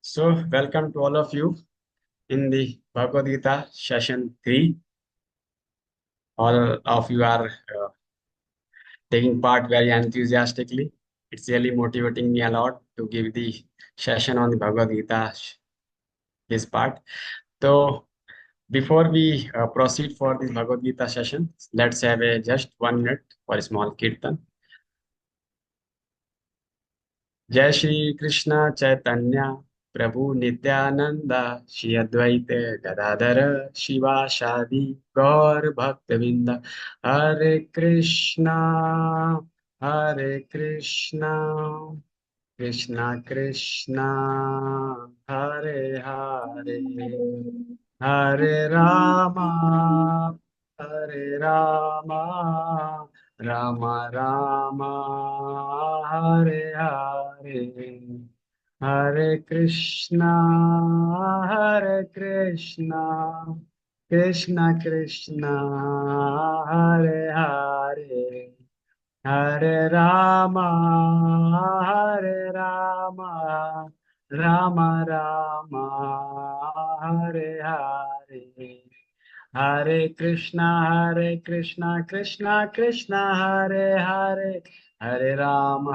So, welcome to all of you in the Bhagavad Gita session 3. All of you are taking part very enthusiastically. It's really motivating me a lot to give the session on the Bhagavad Gita, this part. So, before we proceed for this Bhagavad Gita session, let's have a just 1 minute for a small kirtan. जय श्री कृष्ण चैतन्य प्रभु नित्यानंद श्री अद्वैत गदाधर शिवासादि गौर भक्तविंद। हरे कृष्णा कृष्णा कृष्णा हरे हरे हरे रामा राम राम हरे हरे हरे कृष्णा कृष्ण कृष्ण हरे हरे हरे राम राम राम हरे हरे हरे कृष्णा कृष्णा कृष्णा हरे हरे हरे राम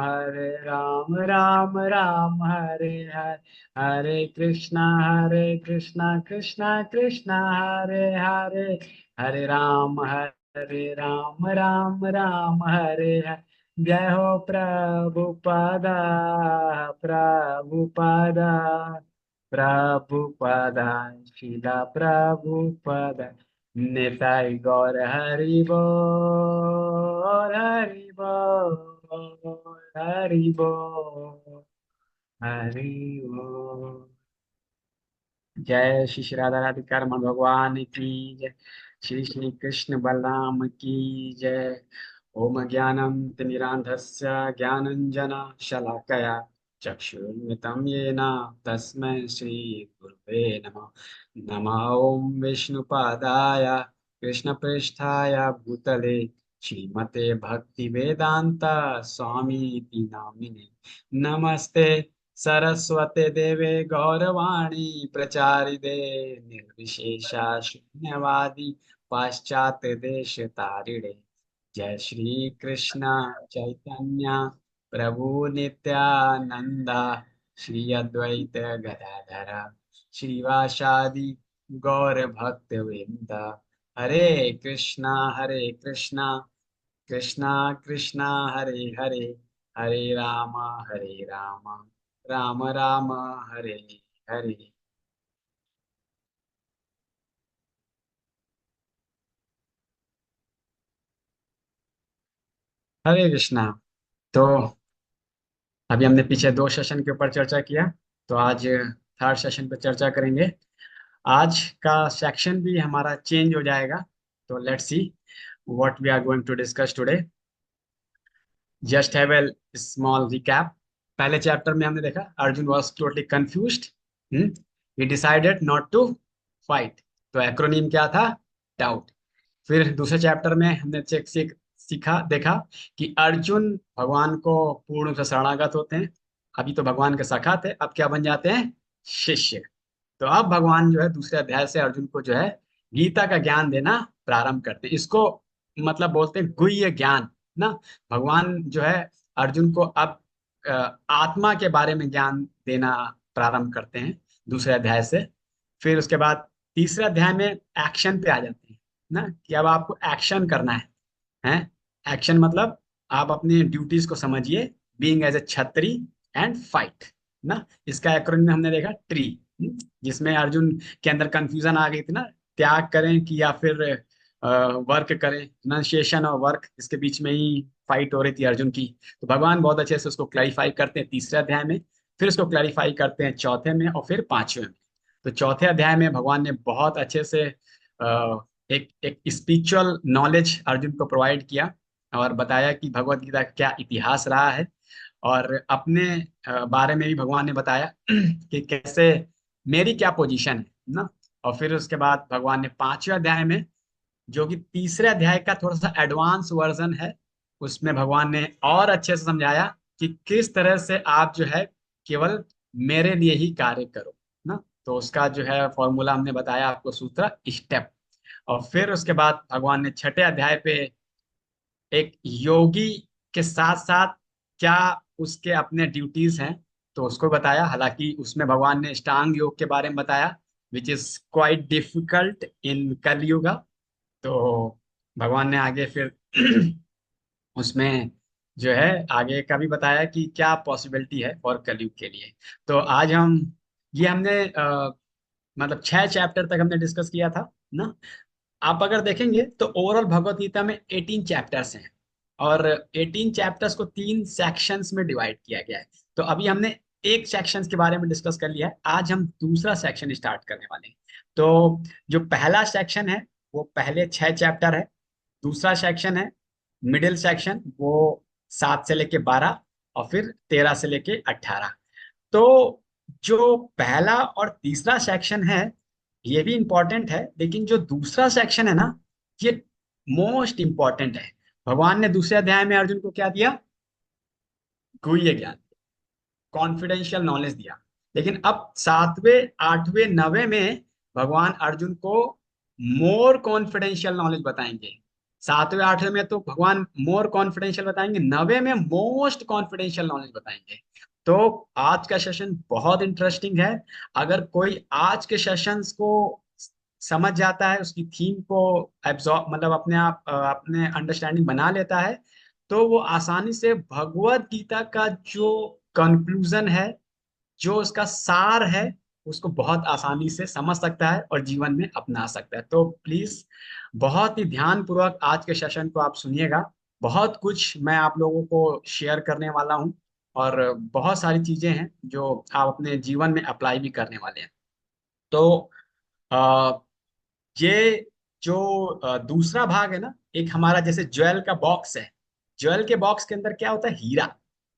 राम हरे हरे हरे कृष्णा कृष्णा कृष्णा हरे हरे हरे राम हरे हरे। जय हो प्रभुपादा प्रभुपादा प्रभुपादा शिला प्रभुपादा निताई गौर हरि बोल हरि बोल हरि बोल हरि बोल। जय श्री श्री राधा राधिका रमण भगवान की जय। श्री श्री कृष्ण बलराम की जय। ओम ज्ञानम तिमिरांधस्य ज्ञानंजन शलाकया चक्षुर्मितं येन तस्मै श्री गुरुवे नमः। नमः ओम विष्णुपादाय कृष्णप्रेष्ठाय भूतले श्रीमते भक्ति वेदांत स्वामी इति नामिने। नमस्ते सरस्वते देवे गौरवाणी प्रचारिदे निर्विशेषा शून्यवादी पाश्चात्य देश तारिणे। जय श्री कृष्ण चैतन्य प्रभु नित्यानंद श्री अद्वैत गदाधर श्रीवासादि गौर भक्त वृंद। हरे कृष्णा कृष्णा कृष्णा हरे हरे हरे राम राम राम हरे हरे। हरे कृष्णा। तो अभी हमने पीछे 2 सेशन के ऊपर चर्चा किया, तो आज थर्ड सेशन पे चर्चा करेंगे। आज का सेक्शन भी हमारा चेंज हो जाएगा। तो let's see what we are going to discuss today. Just have a small recap. पहले चैप्टर में हमने देखा Arjun was totally confused, he decided not to fight. तो एक्रोनीम क्या था? डाउट। फिर दूसरे चैप्टर में हमने चेक सीखा देखा कि अर्जुन भगवान को पूर्ण रूप से शरणागत होते हैं। अभी तो भगवान के सखा थे, अब क्या बन जाते हैं? शिष्य। तो अब भगवान जो है दूसरे अध्याय से अर्जुन को जो है गीता का ज्ञान देना प्रारंभ करते हैं। इसको मतलब बोलते हैं गुह्य ज्ञान ना। भगवान जो है अर्जुन को अब आत्मा के बारे में ज्ञान देना प्रारंभ करते हैं दूसरे अध्याय से। फिर उसके बाद तीसरे अध्याय में एक्शन पे आ जाते हैं ना, कि अब आपको एक्शन करना है। एक्शन मतलब आप अपनी ड्यूटीज को समझिए, बीइंग एज ए छत्री एंड फाइट ना। इसका एक्रोनिम हमने देखा ट्री, जिसमें अर्जुन के अंदर कंफ्यूजन आ गई थी ना, त्याग करें कि या फिर वर्क करें। प्रोनाउंसिएशन और वर्क इसके बीच में ही फाइट हो रही थी अर्जुन की। तो भगवान बहुत अच्छे से उसको क्लैरिफाई करते हैं तीसरे अध्याय में, फिर उसको क्लैरिफाई करते हैं चौथे में और फिर पांचवें में। तो चौथे अध्याय में भगवान ने बहुत अच्छे से एक एक स्पिरिचुअल नॉलेज अर्जुन को प्रोवाइड किया और बताया कि भगवत गीता का क्या इतिहास रहा है। और अपने बारे में भी भगवान ने बताया कि कैसे मेरी क्या पोजीशन है ना। और फिर उसके बाद भगवान ने पांचवें अध्याय में, जो कि तीसरे अध्याय का थोड़ा सा एडवांस वर्जन है, उसमें भगवान ने और अच्छे से समझाया कि किस तरह से आप जो है केवल मेरे लिए ही कार्य करो ना। तो उसका जो है फॉर्मूला हमने बताया आपको, सूत्र, स्टेप। और फिर उसके बाद भगवान ने छठे अध्याय पे एक योगी के साथ साथ क्या उसके अपने ड्यूटीज हैं तो उसको बताया। हालांकि उसमें भगवान ने अष्टांग योग के बारे में बताया, which is quite difficult in Kalyuga. तो भगवान ने आगे फिर उसमें जो है आगे का भी बताया कि क्या पॉसिबिलिटी है और कलयुग के लिए। तो आज हम ये हमने मतलब 6 चैप्टर तक हमने डिस्कस किया था ना। आप अगर देखेंगे तो ओवरऑल भगवत गीता में 18 चैप्टर्स हैं, और 18 चैप्टर्स को 3 सेक्शंस में डिवाइड किया गया है। तो अभी हमने एक सेक्शन के बारे में डिस्कस कर लिया है, आज हम दूसरा सेक्शन स्टार्ट करने वाले हैं। तो जो पहला सेक्शन है वो पहले 6 चैप्टर है। दूसरा सेक्शन है मिडिल सेक्शन, वो 7 से लेके 12, और फिर 13 से लेके 18। तो जो पहला और तीसरा सेक्शन है ये भी इंपॉर्टेंट है, लेकिन जो दूसरा सेक्शन है ना ये मोस्ट इंपॉर्टेंट है। भगवान ने दूसरे अध्याय में अर्जुन को क्या दिया? गुह्य ज्ञान, कॉन्फिडेंशियल नॉलेज दिया। लेकिन अब 7वें 8वें 9वें में भगवान अर्जुन को मोर कॉन्फिडेंशियल नॉलेज बताएंगे। 7वें 8वें में तो भगवान मोर कॉन्फिडेंशियल बताएंगे, 9वें में मोस्ट कॉन्फिडेंशियल नॉलेज बताएंगे। तो आज का सेशन बहुत इंटरेस्टिंग है। अगर कोई आज के सेशंस को समझ जाता है, उसकी थीम को एब्जॉर्ब मतलब अपने आप अपने अंडरस्टैंडिंग बना लेता है, तो वो आसानी से भगवत गीता का जो कंक्लूजन है, जो उसका सार है, उसको बहुत आसानी से समझ सकता है और जीवन में अपना सकता है। तो प्लीज बहुत ही ध्यान पूर्वक आज के सेशन को आप सुनिएगा। बहुत कुछ मैं आप लोगों को शेयर करने वाला हूँ, और बहुत सारी चीजें हैं जो आप अपने जीवन में अप्लाई भी करने वाले हैं। तो अ, ये जो दूसरा भाग है ना, एक हमारा जैसे ज्वेल का बॉक्स है, ज्वेल के बॉक्स के अंदर क्या होता है? हीरा।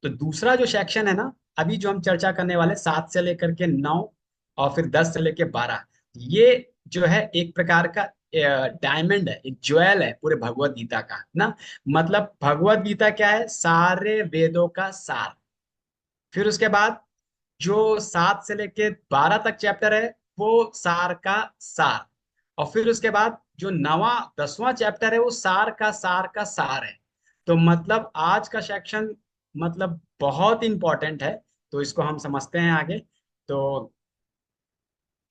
तो दूसरा जो सेक्शन है ना, अभी जो हम चर्चा करने वाले 7 से लेकर के 9, और फिर 10 से लेकर 12, ये जो है एक प्रकार का डायमंड है, एक ज्वेल है पूरे भगवत गीता का ना। मतलब भगवत गीता क्या है? सारे वेदों का सार। फिर उसके बाद जो 7 से लेके 12 तक चैप्टर है वो सार का सार। और फिर उसके बाद जो 9वां 10वां चैप्टर है वो सार का सार है। तो मतलब आज का सेक्शन मतलब बहुत इंपॉर्टेंट है। तो इसको हम समझते हैं आगे। तो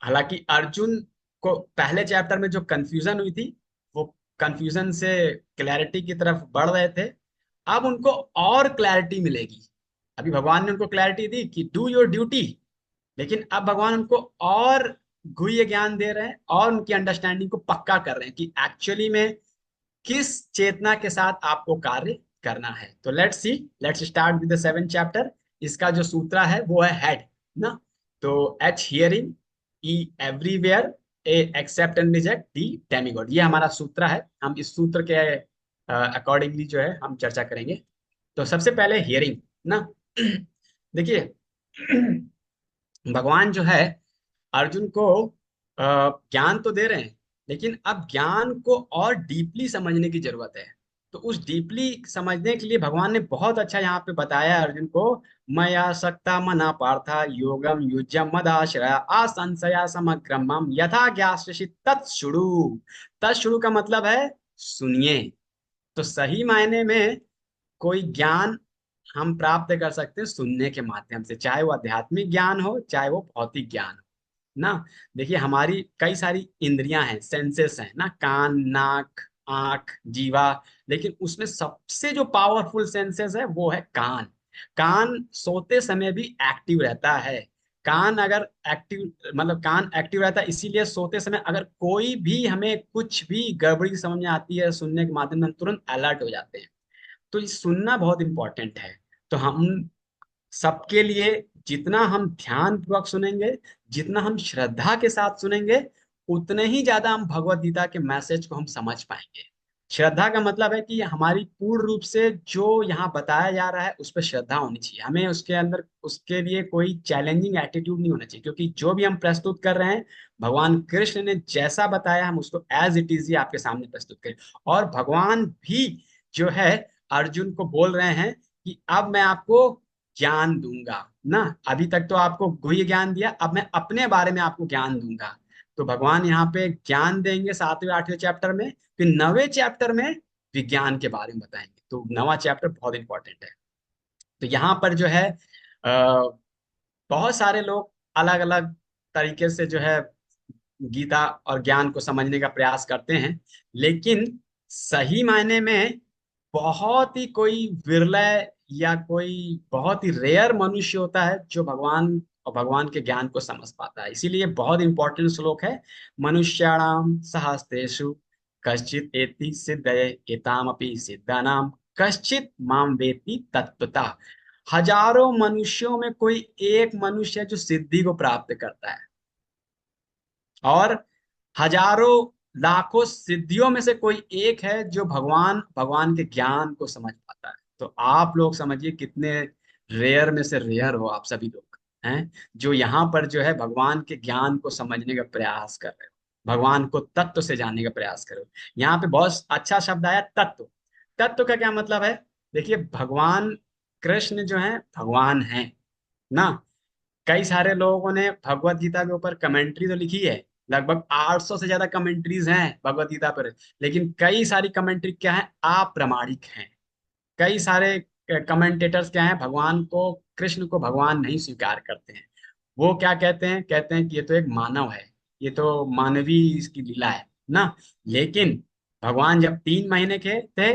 हालांकि अर्जुन को पहले चैप्टर में जो कंफ्यूजन हुई थी, वो कंफ्यूजन से क्लैरिटी की तरफ बढ़ रहे थे। अब उनको और क्लैरिटी मिलेगी। अभी भगवान ने उनको क्लैरिटी दी कि डू योर ड्यूटी, लेकिन अब भगवान उनको और गुह्य ज्ञान दे रहे हैं और उनकी अंडरस्टैंडिंग को पक्का कर रहे हैं कि एक्चुअली में किस चेतना के साथ आपको कार्य करना है। तो let's start with the 7 chapter. इसका जो सूत्र है वो है हेड ना। तो H hearing, E everywhere, A accept and reject, D demigod, ये हमारा सूत्र है। हम इस सूत्र के अकॉर्डिंगली जो है हम चर्चा करेंगे। तो सबसे पहले हियरिंग ना। देखिए, भगवान जो है अर्जुन को ज्ञान तो दे रहे हैं, लेकिन अब ज्ञान को और डीपली समझने की जरूरत है। तो उस डीपली समझने के लिए भगवान ने बहुत अच्छा यहाँ पे बताया है अर्जुन को। मया सक्ता मना पार्था योगम युज्यम मदाश्रया असंशया समग्रम मम यथा ज्ञास्यसि तत्शृणु। तत्शृणु का मतलब है सुनिए। तो सही मायने में कोई ज्ञान हम प्राप्त कर सकते हैं सुनने के माध्यम से, चाहे वो आध्यात्मिक ज्ञान हो चाहे वो भौतिक ज्ञान हो ना। देखिए, हमारी कई सारी इंद्रियां हैं, सेंसेस हैं ना, कान, नाक, आंख, जीवा। लेकिन उसमें सबसे जो पावरफुल सेंसेस है वो है कान। कान सोते समय भी एक्टिव रहता है। कान अगर एक्टिव मतलब कान एक्टिव रहता है, इसीलिए सोते समय अगर कोई भी हमें कुछ भी गड़बड़ी समझ में आती है सुनने के माध्यम से, हम तुरंत अलर्ट हो जाते हैं। तो ये सुनना बहुत इंपॉर्टेंट है। तो हम सबके लिए जितना हम ध्यान पूर्वक सुनेंगे, जितना हम श्रद्धा के साथ सुनेंगे, उतने ही ज्यादा हम भगवत गीता के मैसेज को हम समझ पाएंगे। श्रद्धा का मतलब है कि हमारी पूर्ण रूप से जो यहाँ बताया जा रहा है उस पर श्रद्धा होनी चाहिए। हमें उसके अंदर उसके लिए कोई चैलेंजिंग एटीट्यूड नहीं होना चाहिए, क्योंकि जो भी हम प्रस्तुत कर रहे हैं भगवान कृष्ण ने जैसा बताया हम उसको एज इट इज ही आपके सामने प्रस्तुत करें। और भगवान भी जो है अर्जुन को बोल रहे हैं कि अब मैं आपको ज्ञान दूंगा। ना, अभी तक तो आपको गुह्य ज्ञान दिया, अब मैं अपने बारे में आपको ज्ञान दूंगा। तो भगवान यहाँ पे ज्ञान देंगे 7वें 8वें चैप्टर में, फिर 9वें चैप्टर में विज्ञान के बारे में बताएंगे। तो 9वां चैप्टर बहुत इंपॉर्टेंट है। तो यहाँ पर जो है बहुत सारे लोग अलग अलग तरीके से जो है गीता और ज्ञान को समझने का प्रयास करते हैं, लेकिन सही मायने में बहुत ही कोई विरले या कोई बहुत ही रेयर मनुष्य होता है जो भगवान और भगवान के ज्ञान को समझ पाता है। इसीलिए बहुत इंपॉर्टेंट श्लोक है, मनुष्याणाम सहस्तेषु कश्चित एति सिद्धये एतामपि सिद्धानाम कश्चित माम वेत्ति तत्वता। हजारों मनुष्यों में कोई एक मनुष्य है जो सिद्धि को प्राप्त करता है, और हजारों लाखों सिद्धियों में से कोई एक है जो भगवान भगवान के ज्ञान को समझ पाता है। तो आप लोग समझिए कितने रेयर में से रेयर हो आप सभी लोग हैं, जो यहाँ पर जो है भगवान के ज्ञान को समझने का प्रयास कर रहे हो, भगवान को तत्व से जानने का प्रयास करो। यहाँ पे बहुत अच्छा शब्द आया तत्व। तत्व का क्या मतलब है? देखिए, भगवान कृष्ण जो है भगवान है ना। कई सारे लोगों ने भगवत गीता के ऊपर कमेंट्री तो लिखी है, लगभग 800 से ज्यादा कमेंट्रीज हैं भगवत गीता पर, लेकिन कई सारी कमेंट्री क्या है, अप्रामाणिक हैं। कई सारे कमेंटेटर्स क्या हैं, भगवान को कृष्ण को भगवान नहीं स्वीकार करते हैं। वो क्या कहते हैं, कहते हैं कि ये तो एक मानव है, ये तो मानवीय इसकी लीला है ना। लेकिन भगवान जब 3 महीने के थे,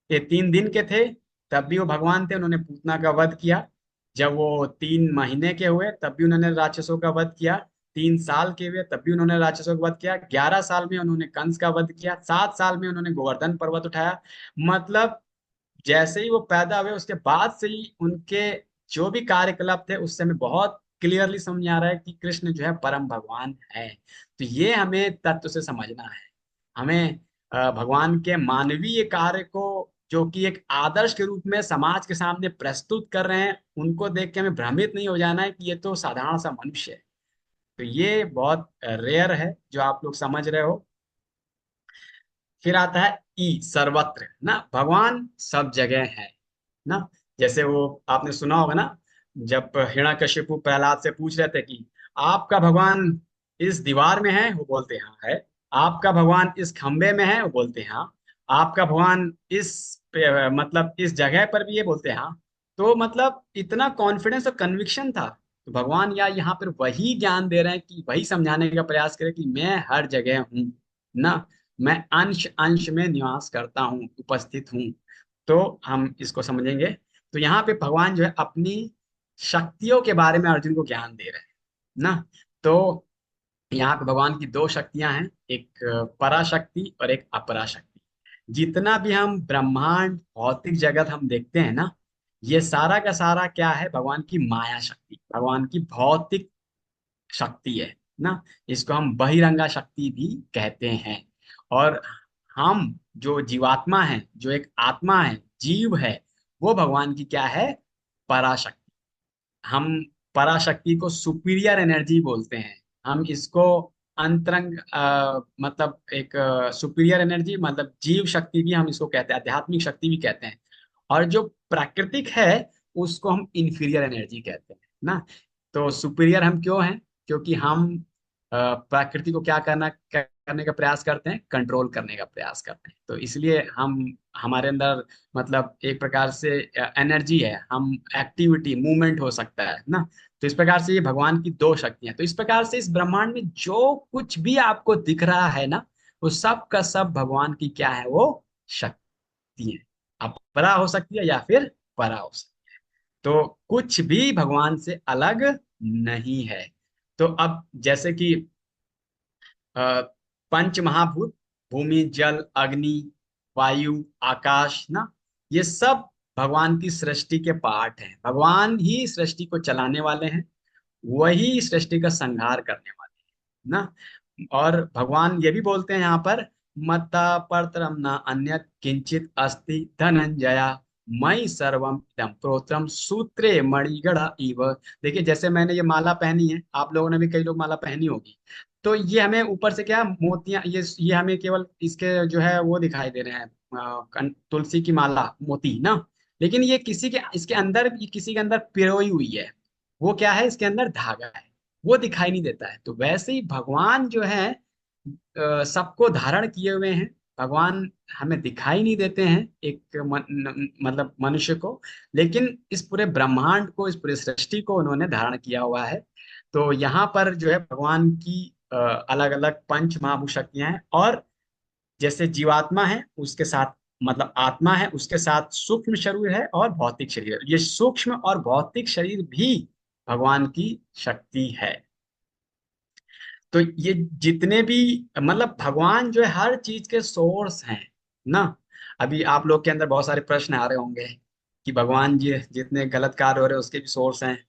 ये 3 दिन के थे, तब भी वो भगवान थे, उन्होंने पूतना का वध किया। जब वो 3 महीने के हुए तब भी उन्होंने राक्षसों का वध किया। 3 साल के हुए तब भी उन्होंने राक्षसों का वध किया। 11 साल में उन्होंने कंस का वध किया। 7 साल में उन्होंने गोवर्धन पर्वत उठाया। मतलब जैसे ही वो पैदा हुए उसके बाद से ही उनके जो भी कार्यकलाप थे उस समय बहुत क्लियरली समझ आ रहा है कि कृष्ण जो है परम भगवान है। तो ये हमें तत्व से समझना है। हमें भगवान के मानवीय कार्य को जो कि एक आदर्श के रूप में समाज के सामने प्रस्तुत कर रहे हैं, उनको देख के हमें भ्रमित नहीं हो जाना है कि ये तो साधारण सा मनुष्य है। तो ये बहुत रेयर है जो आप लोग समझ रहे हो। फिर आता है ई, सर्वत्र ना, भगवान सब जगह है ना। जैसे वो आपने सुना होगा ना, जब हिरण्यकशिपु प्रहलाद से पूछ रहे थे कि आपका भगवान इस दीवार में है, वो बोलते हाँ है। आपका भगवान इस खंबे में है, वो बोलते हाँ। आपका भगवान मतलब इस जगह पर भी है, बोलते हाँ। तो मतलब इतना कॉन्फिडेंस और कन्विक्शन था। तो भगवान या यहाँ पर वही ज्ञान दे रहे हैं, कि वही समझाने का प्रयास करें कि मैं हर जगह हूँ ना, मैं अंश अंश में निवास करता हूँ, उपस्थित हूँ। तो हम इसको समझेंगे। तो यहाँ पे भगवान जो है अपनी शक्तियों के बारे में अर्जुन को ज्ञान दे रहे हैं ना। तो यहाँ पे भगवान की 2 शक्तियां हैं, एक पराशक्ति और एक अपराशक्ति। जितना भी हम ब्रह्मांड भौतिक जगत हम देखते हैं ना, ये सारा का सारा क्या है, भगवान की माया शक्ति, भगवान की भौतिक शक्ति है ना। इसको हम बहिरंगा शक्ति भी कहते हैं। और हम जो जीवात्मा है, जो एक आत्मा है, जीव है, वो भगवान की क्या है, पराशक्ति। हम पराशक्ति को सुपीरियर एनर्जी बोलते हैं। हम इसको अंतरंग मतलब एक सुपीरियर एनर्जी, मतलब जीव शक्ति भी हम इसको कहते हैं, आध्यात्मिक शक्ति भी कहते हैं। और जो प्राकृतिक है उसको हम इंफीरियर एनर्जी कहते हैं ना। तो सुपीरियर हम क्यों हैं, क्योंकि हम प्रकृति को क्या करने का प्रयास करते हैं, कंट्रोल करने का प्रयास करते हैं। तो इसलिए हम, हमारे अंदर मतलब एक प्रकार से एनर्जी है, हम एक्टिविटी मूवमेंट हो सकता है ना। तो इस प्रकार से ये भगवान की 2 शक्तियां। तो इस प्रकार से इस ब्रह्मांड में जो कुछ भी आपको दिख रहा है ना, वो सब का सब भगवान की क्या है, वो शक्ति है। अपरा हो सकती है या फिर परा हो सकती है। तो कुछ भी भगवान से अलग नहीं है। तो अब जैसे कि अ, पंच महाभूत, भूमि जल अग्नि वायु आकाश ना, ये सब भगवान की सृष्टि के पार्ट हैं। भगवान ही सृष्टि को चलाने वाले हैं, वही सृष्टि का संहार करने वाले हैं ना। और भगवान ये भी बोलते हैं यहाँ पर, मत्ता परतरम न अन्यत् किंचित अस्ति धनंजया मयि सर्वम इदं प्रोत्रम सूत्रे मणिगढ़ इव। देखिए, जैसे मैंने ये माला पहनी है, आप लोगों ने भी कई लोग माला पहनी होगी। तो ये हमें ऊपर से क्या मोतियां, ये हमें केवल इसके जो है वो दिखाई दे रहे हैं, तुलसी की माला मोती ना, लेकिन ये इसके अंदर, ये किसी के अंदर पिरोई हुई है। वो क्या है, इसके अंदर धागा है, वो दिखाई नहीं देता है। तो वैसे ही भगवान जो है सबको धारण किए हुए हैं। भगवान हमें दिखाई नहीं देते हैं एक मतलब मनुष्य को, लेकिन इस पूरे ब्रह्मांड को, इस पूरे सृष्टि को उन्होंने धारण किया हुआ है। तो यहाँ पर जो है भगवान की अलग अलग पंच महाभूत शक्तियां हैं। और जैसे जीवात्मा है उसके साथ, मतलब आत्मा है उसके साथ सूक्ष्म शरीर है और भौतिक शरीर है। ये सूक्ष्म और भौतिक शरीर भी भगवान की शक्ति है। तो ये जितने भी, मतलब भगवान जो है हर चीज के सोर्स हैं ना। अभी आप लोग के अंदर बहुत सारे प्रश्न आ रहे होंगे कि भगवान जी जितने गलत कार्य हो रहे हैं उसके भी सोर्स हैं।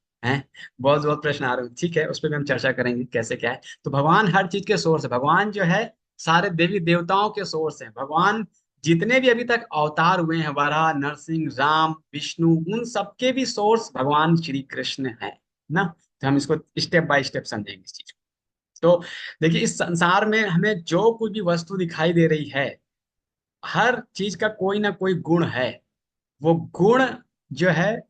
बहुत बहुत प्रश्न आ रहे हैं, ठीक है, उस पर भी हम चर्चा करेंगे कैसे क्या है। तो भगवान हर चीज के सोर्स है। भगवान जो है सारे देवी देवताओं के सोर्स हैं। भगवान जितने भी अभी तक अवतार हुए हैं, वराह, नरसिंह, राम, विष्णु, उन सबके भी सोर्स भगवान श्री कृष्ण है ना। तो हम इसको स्टेप बाय स्टेप समझेंगे इस चीज को। तो देखिए, इस संसार में हमें जो कुछ भी वस्तु दिखाई दे रही है, हर चीज का कोई ना कोई गुण है। वो गुण जो है,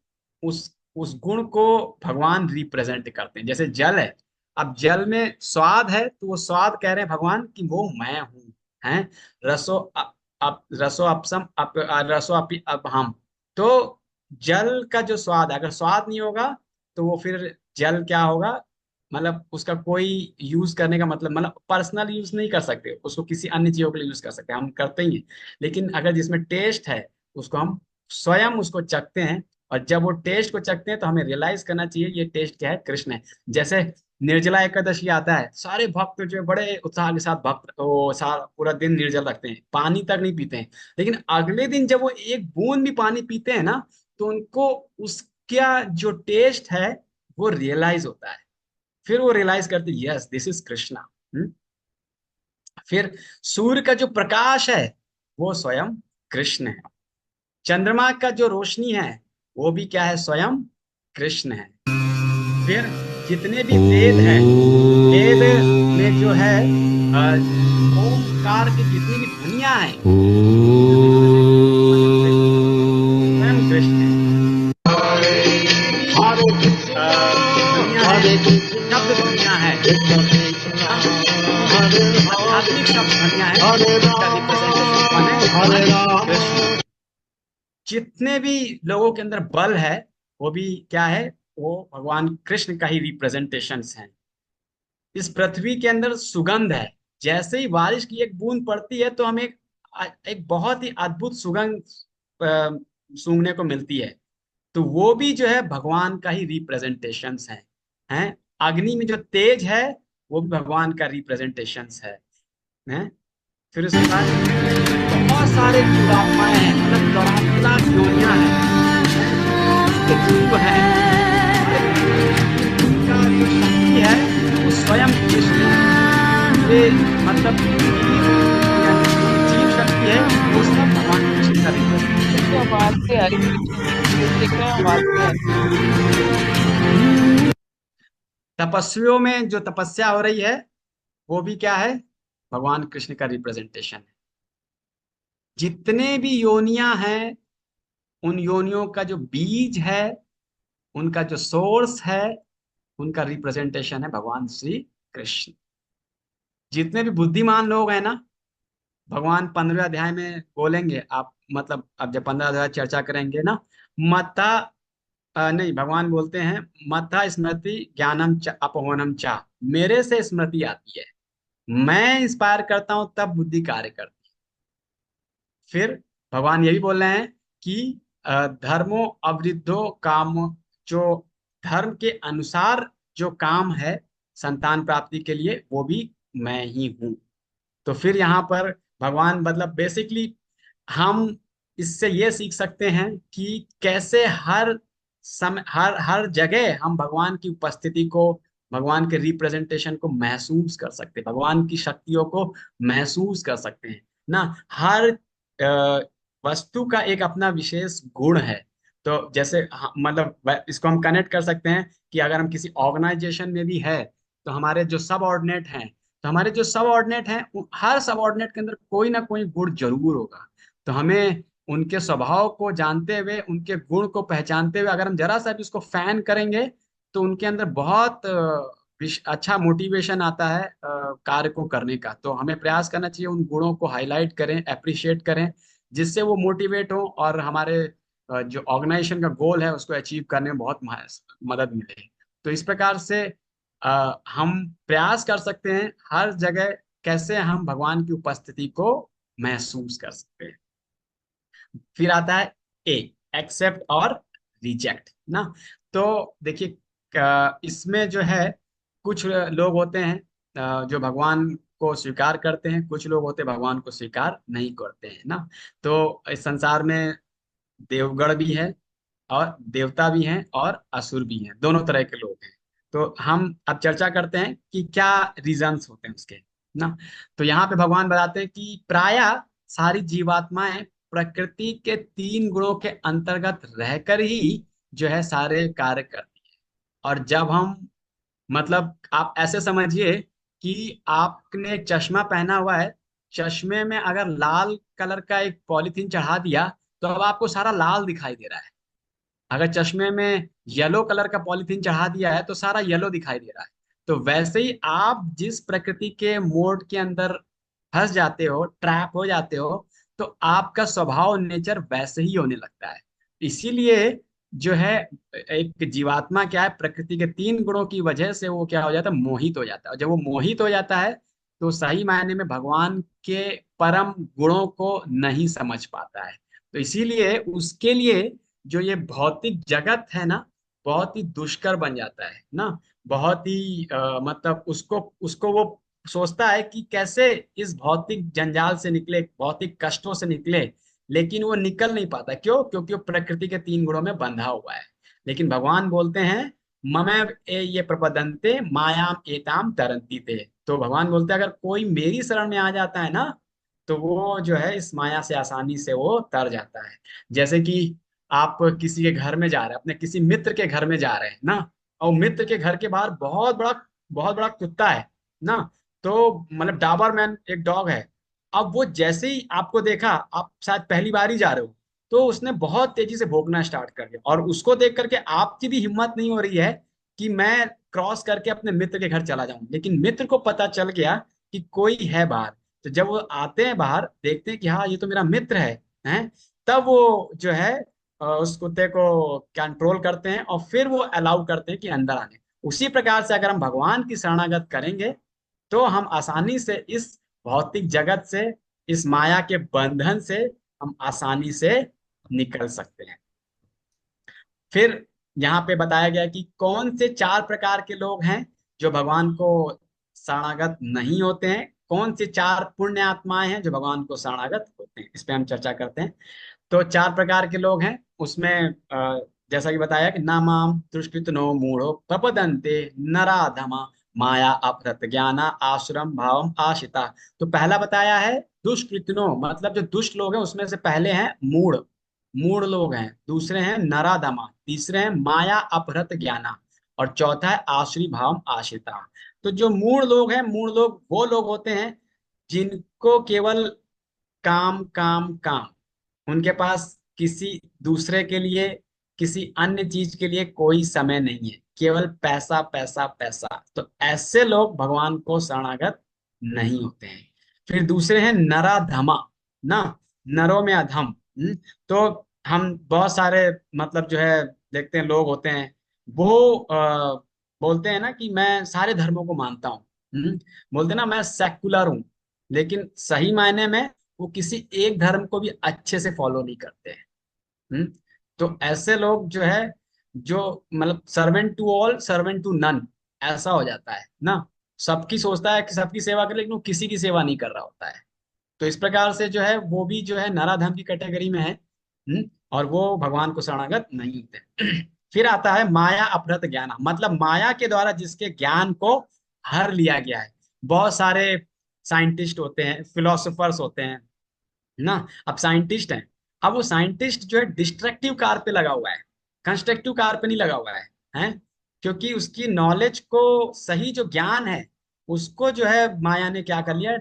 उस गुण को भगवान रिप्रेजेंट करते हैं। जैसे जल है, अब जल में स्वाद है तो वो स्वाद कह रहे हैं भगवान कि वो मैं हूं। हैं, रसो रसो अपसम रसो अपि अब हम। तो जल का जो स्वाद है, अगर स्वाद नहीं होगा तो वो फिर जल क्या होगा, मतलब उसका कोई यूज करने का मतलब पर्सनल यूज नहीं कर सकते उसको, किसी अन्य चीजों के लिए यूज कर सकते हैं, हम करते ही हैं। लेकिन अगर जिसमें टेस्ट है उसको हम स्वयं उसको चखते हैं। और जब वो टेस्ट को चखते हैं तो हमें रियलाइज करना चाहिए ये टेस्ट क्या है, कृष्ण है। जैसे निर्जला एकादशी आता है, सारे भक्त जो है बड़े उत्साह के साथ भक्त वो सारा पूरा दिन निर्जल रखते हैं, पानी तक नहीं पीते हैं। लेकिन अगले दिन जब वो एक बूंद भी पानी पीते हैं ना, तो उनको उसका जो टेस्ट है वो रियलाइज होता है। फिर वो रियलाइज करते, यस दिस इज कृष्णा। फिर सूर्य का जो प्रकाश है वो स्वयं कृष्ण है। चंद्रमा का जो रोशनी है वो भी क्या है, स्वयं कृष्ण है। फिर जितने भी वेद हैं, वेद में जो है ओमकार की जितनी भी ध्वनियां हैं, स्वयं कृष्ण है। ध्वनियां हैं, शब्द ध्वनियां हैं, आध्यात्मिक शब्द ध्वनियां हैं, उनका रिप्रेजेंटेशन कौन है, भगवान कृष्ण। जितने भी लोगों के अंदर बल है वो भी क्या है, वो भगवान कृष्ण का ही रिप्रेजेंटेशंस हैं। इस पृथ्वी के अंदर सुगंध है। जैसे ही बारिश की एक बूंद पड़ती है तो हमें एक बहुत ही अद्भुत सुगंध सूंघने को मिलती है। तो वो भी जो है भगवान का ही रिप्रेजेंटेशंस हैं। अग्नि में जो तेज है वो भी भगवान का रिप्रेजेंटेशंस हैं। फिर उसके बाद बहुत सारे जीवात्माएं हैं, मतलब 84 योनियां हैं, जो जीव है, उनका जो शक्ति है वो स्वयं कृष्ण है। ये मतलब जीव शक्ति है वो सब भगवान कृष्ण का रिप्रेजेंटेशन तो आवाज से आ रही है, देख रहे हैं आवाज से आ रही है। तपस्वियों में जो तपस्या हो रही है वो भी क्या है, भगवान कृष्ण का रिप्रेजेंटेशन है। जितने भी योनियां हैं, उन योनियों का जो बीज है, उनका जो सोर्स है, उनका रिप्रेजेंटेशन है भगवान श्री कृष्ण। जितने भी बुद्धिमान लोग हैं ना, भगवान 15वें अध्याय में बोलेंगे, आप मतलब अब जब 15 अध्याय चर्चा करेंगे ना, मता नहीं, भगवान बोलते हैं मता स्मृति ज्ञानम च अपहोनम चा, मेरे से स्मृति आती है, मैं इंस्पायर करता हूं तब बुद्धि कार्य करती है। फिर भगवान ये भी बोल रहे हैं कि धर्मो अवृद्धो काम, जो धर्म के अनुसार जो काम है संतान प्राप्ति के लिए वो भी मैं ही हूं। तो फिर यहाँ पर भगवान मतलब बेसिकली हम इससे ये सीख सकते हैं कि कैसे हर समय, हर जगह हम भगवान की उपस्थिति को, भगवान के रिप्रेजेंटेशन को महसूस कर सकते हैं, भगवान की शक्तियों को महसूस कर सकते हैं ना। हर वस्तु का एक अपना विशेष गुण है। तो जैसे मतलब इसको हम कनेक्ट कर सकते हैं कि अगर हम किसी ऑर्गेनाइजेशन में भी है तो हमारे जो सब ऑर्डिनेट हैं, तो हमारे जो सब ऑर्डिनेट हैं हर सब ऑर्डिनेट के अंदर कोई ना कोई गुण जरूर होगा। तो हमें उनके स्वभाव को जानते हुए, उनके गुण को पहचानते हुए अगर हम जरा सा भी उसको फैन करेंगे तो उनके अंदर बहुत अच्छा मोटिवेशन आता है कार्य को करने का। तो हमें प्रयास करना चाहिए उन गुणों को हाईलाइट करें, अप्रिशिएट करें, जिससे वो मोटिवेट हो और हमारे जो ऑर्गेनाइजेशन का गोल है उसको अचीव करने में बहुत मदद मिले। तो इस प्रकार से हम प्रयास कर सकते हैं हर जगह कैसे हम भगवान की उपस्थिति को महसूस कर सकते हैं। फिर आता है ए, एक्सेप्ट और रिजेक्ट ना। तो देखिए इसमें जो है कुछ लोग होते हैं जो भगवान को स्वीकार करते हैं, कुछ लोग होते हैं भगवान को स्वीकार नहीं करते हैं ना। तो इस संसार में देवगण भी है और देवता भी हैं और असुर भी हैं, दोनों तरह के लोग हैं। तो हम अब चर्चा करते हैं कि क्या रीजंस होते हैं उसके ना। तो यहाँ पे भगवान बताते हैं कि प्रायः सारी जीवात्माएं प्रकृति के 3 गुणों के अंतर्गत रहकर ही जो है सारे कार्य करती है। और जब हम, मतलब आप ऐसे समझिए कि आपने चश्मा पहना हुआ है, चश्मे में अगर लाल कलर का एक पॉलिथीन चढ़ा दिया तो अब आपको सारा लाल दिखाई दे रहा है। अगर चश्मे में येलो कलर का पॉलिथीन चढ़ा दिया है तो सारा येलो दिखाई दे रहा है। तो वैसे ही आप जिस प्रकृति के मोड के अंदर फंस जाते हो, ट्रैप हो जाते हो, तो आपका स्वभाव नेचर वैसे ही होने लगता है। इसीलिए जो है एक जीवात्मा क्या है, प्रकृति के 3 गुणों की वजह से वो क्या हो जाता है, मोहित हो जाता है। और जब वो मोहित हो जाता है तो सही मायने में भगवान के परम गुणों को नहीं समझ पाता है। तो इसीलिए उसके लिए जो ये भौतिक जगत है ना, बहुत ही दुष्कर बन जाता है ना। बहुत ही मतलब उसको उसको वो सोचता है कि कैसे इस भौतिक जंजाल से निकले, भौतिक कष्टों से निकले, लेकिन वो निकल नहीं पाता। क्यों? क्योंकि वो प्रकृति के 3 गुणों में बंधा हुआ है। लेकिन भगवान बोलते हैं ममैव ये प्रपदन्ते मायाम एताम तरंती ते। तो भगवान बोलते हैं अगर कोई मेरी शरण में आ जाता है ना तो वो जो है इस माया से आसानी से वो तर जाता है। जैसे कि आप किसी के घर में जा रहे हैं, अपने किसी मित्र के घर में जा रहे हैं ना, और मित्र के घर के बाहर बहुत बड़ा कुत्ता है ना। तो मतलब डाबरमैन एक डॉग है। अब वो जैसे ही आपको देखा, आप शायद पहली बार ही जा रहे हो, तो उसने बहुत तेजी से भौंकना स्टार्ट कर दिया, और उसको देख करके आपकी भी हिम्मत नहीं हो रही है कि मैं क्रॉस करके अपने मित्र के घर चला जाऊं। लेकिन मित्र को पता चल गया कि कोई है बाहर। तो जब वो आते हैं बाहर, देखते हैं कि हाँ ये तो मेरा मित्र है, तब वो जो है उस कुत्ते को कंट्रोल करते हैं और फिर वो अलाउ करते हैं कि अंदर आने। उसी प्रकार से अगर हम भगवान की शरणागत करेंगे तो हम आसानी से इस भौतिक जगत से, इस माया के बंधन से हम आसानी से निकल सकते हैं। फिर यहाँ पे बताया गया कि कौन से 4 प्रकार के लोग हैं जो भगवान को शरणागत नहीं होते हैं, कौन से 4 पुण्य आत्माएं हैं जो भगवान को शरणागत होते हैं, इस पे हम चर्चा करते हैं। तो 4 प्रकार के लोग हैं उसमें जैसा कि बताया कि नामाम दुष्कृतनो मूढ़ो प्रपदन्ते नराधमा माया अपहृत ज्ञाना आश्रम भावम आशिता। तो पहला बताया है दुष्कृतनो, मतलब जो दुष्ट लोग हैं उसमें से पहले हैं मूढ़, मूढ़ लोग हैं। दूसरे हैं नराधमा, तीसरे हैं माया अपहृत ज्ञाना, और चौथा है आश्री भावम आशिता। तो जो मूढ़ लोग हैं, मूढ़ लोग वो लोग होते हैं जिनको केवल काम काम काम, उनके पास किसी दूसरे के लिए, किसी अन्य चीज के लिए कोई समय नहीं है, केवल पैसा पैसा पैसा। तो ऐसे लोग भगवान को शरणागत नहीं होते हैं। फिर दूसरे हैं नराधमा ना, नरों में अधम। तो हम बहुत सारे, मतलब जो है देखते हैं लोग होते हैं वो बोलते हैं ना कि मैं सारे धर्मों को मानता हूँ। बोलते हैं ना मैं सेक्युलर हूँ, लेकिन सही मायने में वो किसी एक धर्म को भी अच्छे से फॉलो नहीं करते हैं। हम्म। तो ऐसे लोग जो है, जो मतलब servant to all servant to none, ऐसा हो जाता है ना। सबकी सोचता है कि सबकी सेवा करे, लेकिन वो किसी की सेवा नहीं कर रहा होता है। तो इस प्रकार से जो है वो भी जो है नराधम की कैटेगरी में है। और वो भगवान को शरणागत नहीं होते। फिर आता है माया अपहृत ज्ञान, मतलब माया के द्वारा जिसके ज्ञान को हर लिया गया है। बहुत सारे साइंटिस्ट होते हैं, फिलोसोफर्स होते हैं ना। अब साइंटिस्ट हैं, अब वो साइंटिस्ट जो है डिस्ट्रक्टिव कार पे लगा हुआ है, कंस्ट्रक्टिव कार पे नहीं लगा हुआ है। क्योंकि उसकी नॉलेज को, सही जो ज्ञान है उसको जो है माया ने क्या कर लिया,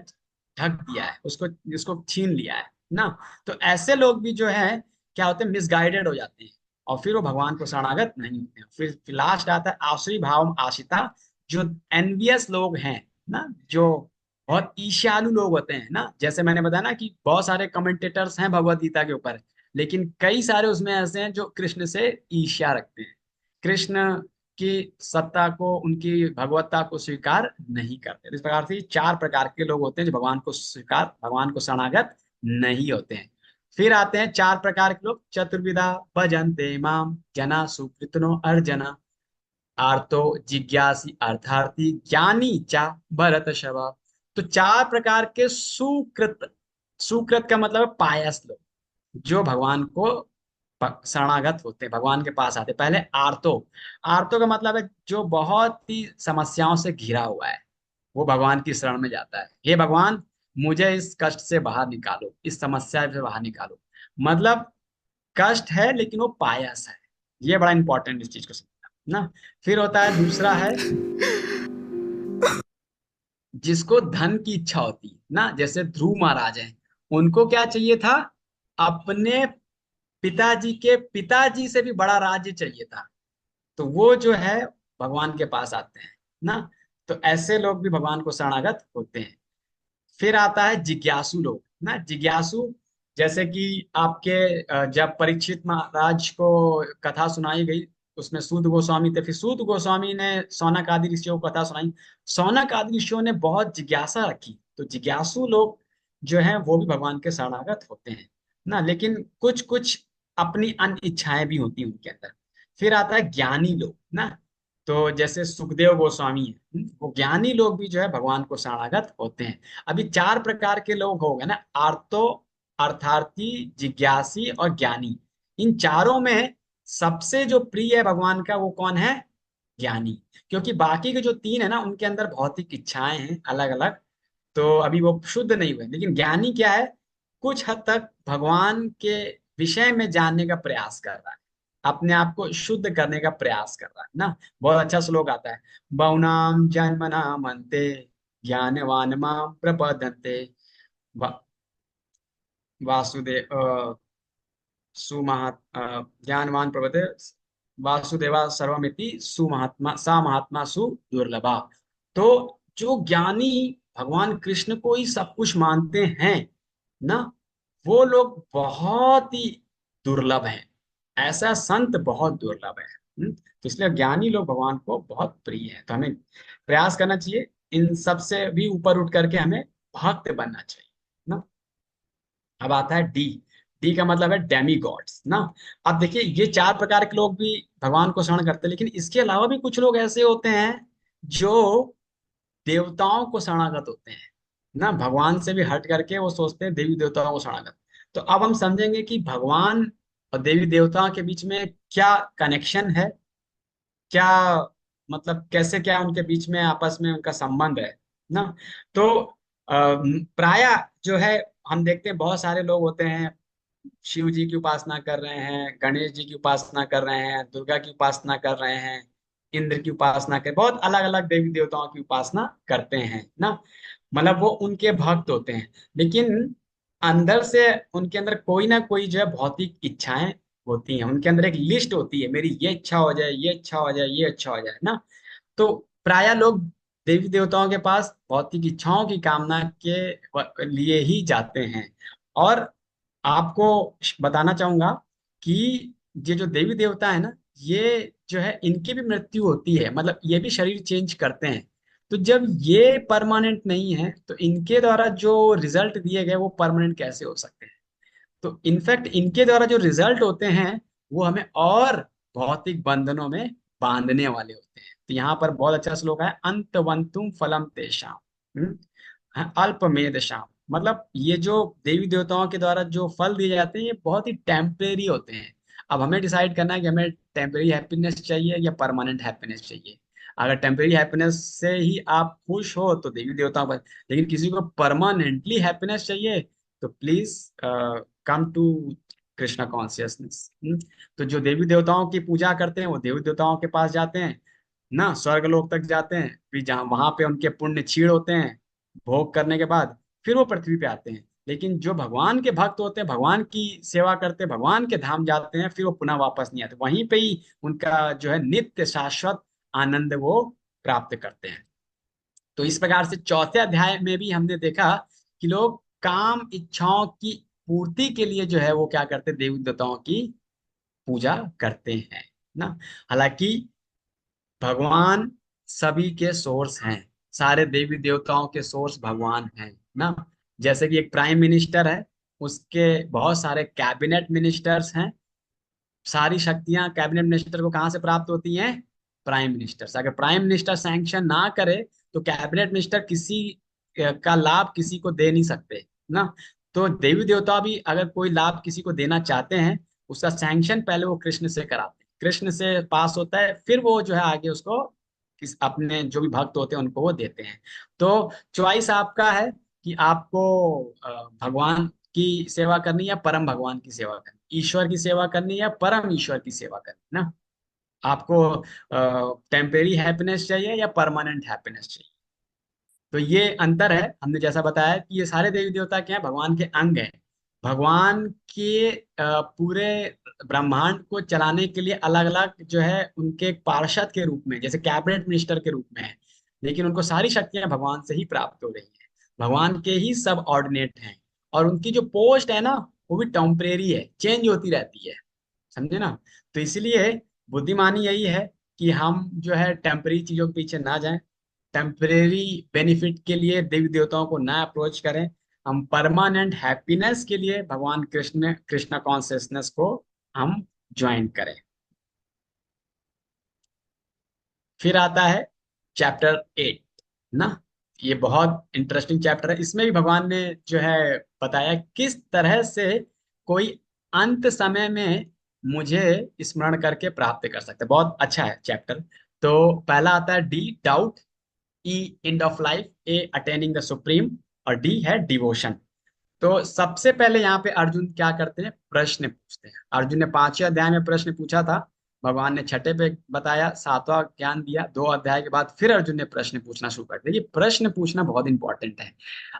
ढक दिया है, उसको उसको छीन लिया है ना। तो ऐसे लोग भी जो है क्या होते हैं, मिसगाइडेड हो जाते हैं, और फिर वो भगवान को शरणागत नहीं होते हैं। फिर लास्ट आता है आसुरी भाव आशिता, जो एनवियस लोग हैं ना, जो बहुत ईर्ष्यालु लोग होते हैं ना। जैसे मैंने बताया ना कि बहुत सारे कमेंटेटर्स हैं भगवत गीता के ऊपर, लेकिन कई सारे उसमें ऐसे हैं जो कृष्ण से ईर्ष्या रखते हैं, कृष्ण की सत्ता को, उनकी भगवत्ता को स्वीकार नहीं करते। तो इस प्रकार से ये चार प्रकार के लोग होते हैं जो भगवान को स्वीकार, भगवान को शरणागत नहीं होते हैं। फिर आते हैं चार प्रकार के लोग, चतुर्विधा भजन्ते माम जना सुकृतनो अर्जना, आर्तो जिज्ञासी अर्थार्थी ज्ञानी चा भरत शवा। तो चार प्रकार के सुकृत, सुकृत का मतलब है पायस लोग, जो भगवान को शरणागत होते हैं, भगवान के पास आते हैं। पहले आर्तो, आर्तो का मतलब है जो बहुत ही समस्याओं से घिरा हुआ है, वो भगवान की शरण में जाता है। हे भगवान, मुझे इस कष्ट से बाहर निकालो, इस समस्या से बाहर निकालो। मतलब कष्ट है लेकिन वो पायस है। ये बड़ा इंपॉर्टेंट इस चीज को समझना ना। फिर होता है दूसरा है जिसको धन की इच्छा होती है ना, जैसे ध्रुव महाराज हैं, उनको क्या चाहिए था, अपने पिताजी के पिताजी से भी बड़ा राज्य चाहिए था। तो वो जो है भगवान के पास आते हैं ना। तो ऐसे लोग भी भगवान को शरणागत होते हैं। फिर आता है जिज्ञासु लोग ना, जिज्ञासु जैसे कि आपके जब परीक्षित महाराज को कथा सुनाई गई, उसमें सूत गोस्वामी थे, फिर सूत गोस्वामी ने सौनक आदि ऋषियों को कथा सुनाई, सौनक आदि ऋषियों ने बहुत जिज्ञासा रखी। तो जिज्ञासु लोग जो हैं वो भी भगवान के शरणागत होते हैं ना, लेकिन कुछ कुछ अपनी अन्य इच्छाएं भी होती हैं उनके अंदर। फिर आता है ज्ञानी लोग ना, तो जैसे सुखदेव गोस्वामी है, वो ज्ञानी लोग भी जो है भगवान को शरणागत होते हैं। अभी चार प्रकार के लोग हो गए ना, आर्तो, अर्थार्थी, जिज्ञासी और ज्ञानी। इन चारों में सबसे जो प्रिय है भगवान का वो कौन है, ज्ञानी। क्योंकि बाकी के जो तीन है ना, उनके अंदर भौतिक इच्छाएं हैं अलग अलग, तो अभी वो शुद्ध नहीं हुए। लेकिन ज्ञानी क्या है, कुछ हद तक भगवान के विषय में जानने का प्रयास कर रहा है, अपने आप को शुद्ध करने का प्रयास कर रहा है ना। बहुत अच्छा श्लोक आता है, बहुनाम जन्मना मनते ज्ञानवान माम प्रपद्यन्ते, वा- वासुदेव सुमहात ज्ञानवान प्रपद्ये वासुदेवा सर्वमिति सुमहात्मा सा महात्मा सु दुर्लभा। तो जो ज्ञानी भगवान कृष्ण को ही सब कुछ मानते हैं ना, वो लोग बहुत ही दुर्लभ हैं। ऐसा संत बहुत दुर्लभ है। तो इसलिए ज्ञानी लोग भगवान को बहुत प्रिय है। तो हमें प्रयास करना चाहिए इन सब से भी ऊपर उठ करके हमें भक्त बनना चाहिए ना। अब आता है डी, डी का मतलब है डेमी गॉड्स ना। अब देखिए ये चार प्रकार के लोग भी भगवान को शरण करते हैं, लेकिन इसके अलावा भी कुछ लोग ऐसे होते हैं जो देवताओं को शरणागत होते हैं ना, भगवान से भी हट करके वो सोचते हैं देवी देवताओं को शरणागत। तो अब हम समझेंगे कि भगवान और देवी देवताओं के बीच में क्या कनेक्शन है, क्या मतलब कैसे क्या उनके बीच में आपस में उनका संबंध है ना। तो प्राय जो है हम देखते हैं बहुत सारे लोग होते हैं शिव जी की उपासना कर रहे हैं, गणेश जी की उपासना कर रहे हैं, दुर्गा की उपासना कर रहे हैं, इंद्र की उपासना कर, बहुत अलग अलग देवी देवताओं की उपासना करते हैं ना। मतलब वो उनके भक्त होते हैं, लेकिन अंदर से उनके अंदर कोई ना कोई जो है भौतिक इच्छाएं होती हैं। उनके अंदर एक लिस्ट होती है, मेरी ये इच्छा हो जाए, ये इच्छा हो जाए, ये इच्छा हो जाए ना। तो प्राय लोग देवी देवताओं के पास भौतिक इच्छाओं की कामना के लिए ही जाते हैं। और आपको बताना चाहूंगा कि ये जो देवी देवता है ना, ये जो है इनकी भी मृत्यु होती है, मतलब ये भी शरीर चेंज करते हैं। तो जब ये परमानेंट नहीं है तो इनके द्वारा जो रिजल्ट दिए गए वो परमानेंट कैसे हो सकते हैं। तो इनफैक्ट इनके द्वारा जो रिजल्ट होते हैं वो हमें और भौतिक बंधनों में बांधने वाले होते हैं। तो यहाँ पर बहुत अच्छा श्लोक है, अंतवंतुम फलम तेषाम, अल्पमेध शाम। मतलब ये जो देवी देवताओं के द्वारा जो फल दिए जाते हैं ये बहुत ही टेम्परेरी होते हैं। अब हमें डिसाइड करना है कि हमें टेम्परेरी हैप्पीनेस चाहिए या परमानेंट हैप्पीनेस चाहिए। अगर टेम्परेरी हैप्पीनेस से ही आप खुश हो तो देवी देवताओं पर, लेकिन किसी को परमानेंटली हैप्पीनेस चाहिए तो please come to Krishna consciousness. तो जो देवी देवताओं की पूजा करते हैं वो देवी देवताओं के पास जाते हैं ना, स्वर्ग लोक तक जाते हैं, फिर जहाँ वहां पे उनके पुण्य क्षीण होते हैं, भोग करने के बाद फिर वो पृथ्वी पे आते हैं। लेकिन जो भगवान के भक्त होते हैं, भगवान की सेवा करते हैं, भगवान के धाम जाते हैं, फिर वो पुनः वापस नहीं आते, वहीं पे ही उनका जो है नित्य शाश्वत आनंद वो प्राप्त करते हैं। तो इस प्रकार से चौथे अध्याय में भी हमने देखा कि लोग काम इच्छाओं की पूर्ति के लिए जो है वो क्या करते हैं, देवी देवताओं की पूजा करते हैं ना। हालांकि भगवान सभी के सोर्स हैं, सारे देवी देवताओं के सोर्स भगवान हैं ना। जैसे कि एक प्राइम मिनिस्टर है, उसके बहुत सारे कैबिनेट मिनिस्टर्स हैं। सारी शक्तियां कैबिनेट मिनिस्टर को कहाँ से प्राप्त होती हैं? प्राइम मिनिस्टर से। अगर प्राइम मिनिस्टर सैंक्शन ना करे तो कैबिनेट मिनिस्टर किसी का लाभ किसी को दे नहीं सकते ना। तो देवी देवता भी अगर कोई लाभ किसी को देना चाहते हैं, उसका सैंक्शन पहले वो कृष्ण से कराते हैं, कृष्ण से पास होता है, फिर वो जो है आगे उसको अपने जो भी भक्त होते हैं उनको वो देते हैं। तो चॉइस आपका है कि आपको भगवान की सेवा करनी या परम भगवान की सेवा करनी, ईश्वर की सेवा करनी या परम ईश्वर की सेवा करनी ना। आपको टेम्परेरी हैप्पीनेस चाहिए या परमानेंट हैप्पीनेस चाहिए। तो ये अंतर है। हमने जैसा बताया कि ये सारे देवी देवता क्या है, भगवान के अंग हैं। भगवान के पूरे ब्रह्मांड को चलाने के लिए अलग अलग जो है उनके एक पार्षद के रूप में, जैसे कैबिनेट मिनिस्टर के रूप में है, लेकिन उनको सारी शक्तियां भगवान से ही प्राप्त हो रही हैं, भगवान के ही सब ऑर्डिनेट हैं। और उनकी जो पोस्ट है ना, वो भी टेम्परेरी है, चेंज होती रहती है, समझे ना। तो इसलिए बुद्धिमानी यही है कि हम जो है टेम्परेरी चीजों के पीछे ना जाएं, टेम्परेरी बेनिफिट के लिए देवी देवताओं को ना अप्रोच करें, हम परमानेंट हैप्पीनेस के लिए भगवान कृष्ण कृष्णा कॉन्शियसनेस को हम ज्वाइन करें। फिर आता है चैप्टर 8 ना। ये बहुत इंटरेस्टिंग चैप्टर है। इसमें भी भगवान ने जो है बताया किस तरह से कोई अंत समय में मुझे स्मरण करके प्राप्त कर सकता है। बहुत अच्छा है चैप्टर। तो पहला आता है D, doubt. E, end of life. A, attaining the supreme. और डी है डिवोशन। तो सबसे पहले यहाँ पे अर्जुन क्या करते हैं, प्रश्न पूछते हैं। अर्जुन ने 5वें अध्याय में प्रश्न पूछा था, भगवान ने छठे पे बताया, 7वां ज्ञान दिया, 2 अध्याय के बाद फिर अर्जुन ने प्रश्न पूछना शुरू कर दिया। ये प्रश्न पूछना बहुत इंपॉर्टेंट है।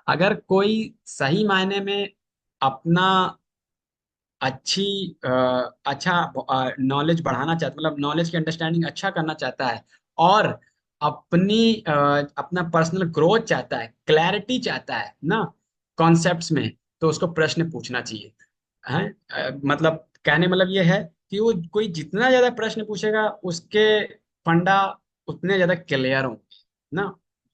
अगर कोई सही मायने में अपना अच्छी अच्छा नॉलेज बढ़ाना चाहता, मतलब नॉलेज की अंडरस्टैंडिंग अच्छा करना चाहता है, और अपनी अपना पर्सनल ग्रोथ चाहता है, क्लैरिटी चाहता है ना कॉन्सेप्ट्स में, तो उसको प्रश्न पूछना चाहिए। है मतलब कहने मतलब ये है कि वो कोई जितना ज्यादा प्रश्न पूछेगा उसके फंडा उतने ज्यादा क्लियर होंगे ना,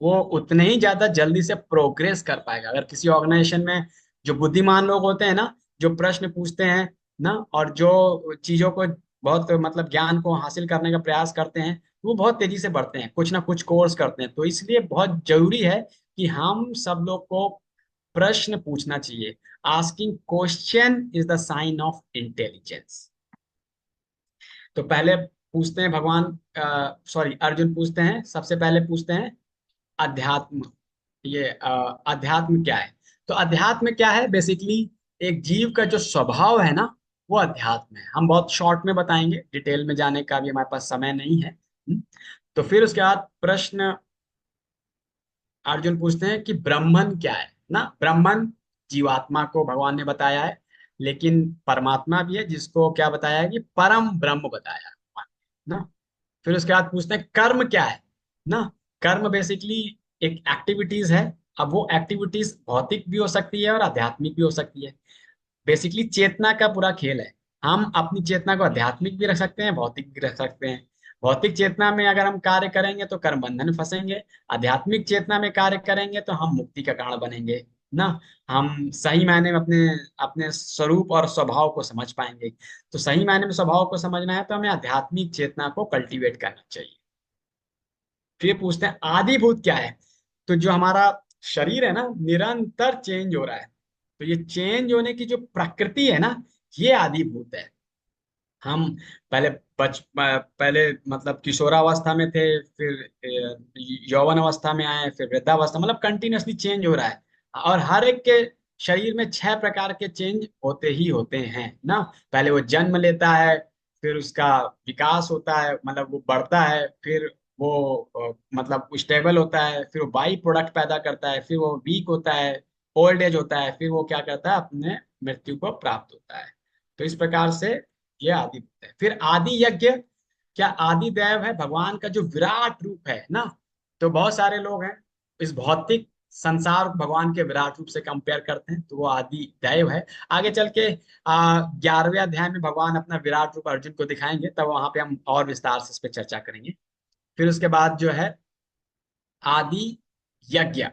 वो उतने ही ज्यादा जल्दी से प्रोग्रेस कर पाएगा। अगर किसी ऑर्गेनाइजेशन में जो बुद्धिमान लोग होते हैं ना, जो प्रश्न पूछते हैं ना, और जो चीजों को बहुत मतलब ज्ञान को हासिल करने का प्रयास करते हैं, वो बहुत तेजी से बढ़ते हैं, कुछ ना कुछ कोर्स करते हैं। तो इसलिए बहुत जरूरी है कि हम सब लोग को प्रश्न पूछना चाहिए। Asking question is the sign of intelligence. तो पहले पूछते हैं भगवान, सॉरी अर्जुन पूछते हैं, सबसे पहले पूछते हैं अध्यात्म। ये अध्यात्म क्या है? तो अध्यात्म क्या है, बेसिकली एक जीव का जो स्वभाव है ना, वो अध्यात्म है। हम बहुत शॉर्ट में बताएंगे, डिटेल में जाने का भी हमारे पास समय नहीं है। तो फिर उसके बाद प्रश्न अर्जुन पूछते हैं कि ब्रह्मन क्या है ना। ब्रह्मन जीवात्मा को भगवान ने बताया है, लेकिन परमात्मा भी है जिसको क्या बताया है कि परम ब्रह्म बताया है भगवान ने, ना। फिर उसके बाद पूछते हैं कर्म क्या है ना। कर्म बेसिकली एक एक्टिविटीज है। अब वो एक्टिविटीज भौतिक भी हो सकती है और आध्यात्मिक भी हो सकती है। बेसिकली चेतना का पूरा खेल है। हम अपनी चेतना को आध्यात्मिक भी रख सकते हैं, भौतिक भी रख सकते हैं। भौतिक चेतना में अगर हम कार्य करेंगे तो कर्म बंधन में फंसेंगे। आध्यात्मिक चेतना में कार्य करेंगे तो हम मुक्ति का कारण बनेंगे ना। हम सही मायने में अपने अपने स्वरूप और स्वभाव को समझ पाएंगे। तो सही मायने में स्वभाव को समझना है तो हमें आध्यात्मिक चेतना को कल्टीवेट करना चाहिए। फिर पूछते हैं आदिभूत क्या है। तो जो हमारा शरीर है ना, निरंतर चेंज हो रहा है। तो ये चेंज होने की जो प्रकृति है ना, ये आदिभूत है। हम पहले पहले मतलब किशोरावस्था में थे, फिर यौवन अवस्था में आए, फिर वृद्धावस्था, मतलब कंटिन्यूअसली चेंज हो रहा है। और हर एक के शरीर में 6 प्रकार के चेंज होते ही होते हैं ना। पहले वो जन्म लेता है, फिर उसका विकास होता है, मतलब वो बढ़ता है, फिर वो मतलब स्टेबल होता है, फिर वो बाई प्रोडक्ट पैदा करता है, फिर वो वीक होता है, ओल्ड एज होता है, फिर वो क्या करता है, अपने मृत्यु को प्राप्त होता है। तो इस प्रकार से ये आदि है। फिर आदि यज्ञ, क्या आदि दैव है भगवान का जो विराट रूप है ना। तो बहुत सारे लोग हैं इस भौतिक संसार को भगवान के विराट रूप से कंपेयर करते हैं, तो वो आदि दैव है। आगे चल के 11वें अध्याय में भगवान अपना विराट रूप अर्जुन को दिखाएंगे, तब वहां पे हम और विस्तार से इस पे चर्चा करेंगे। फिर उसके बाद जो है आदि यज्ञ,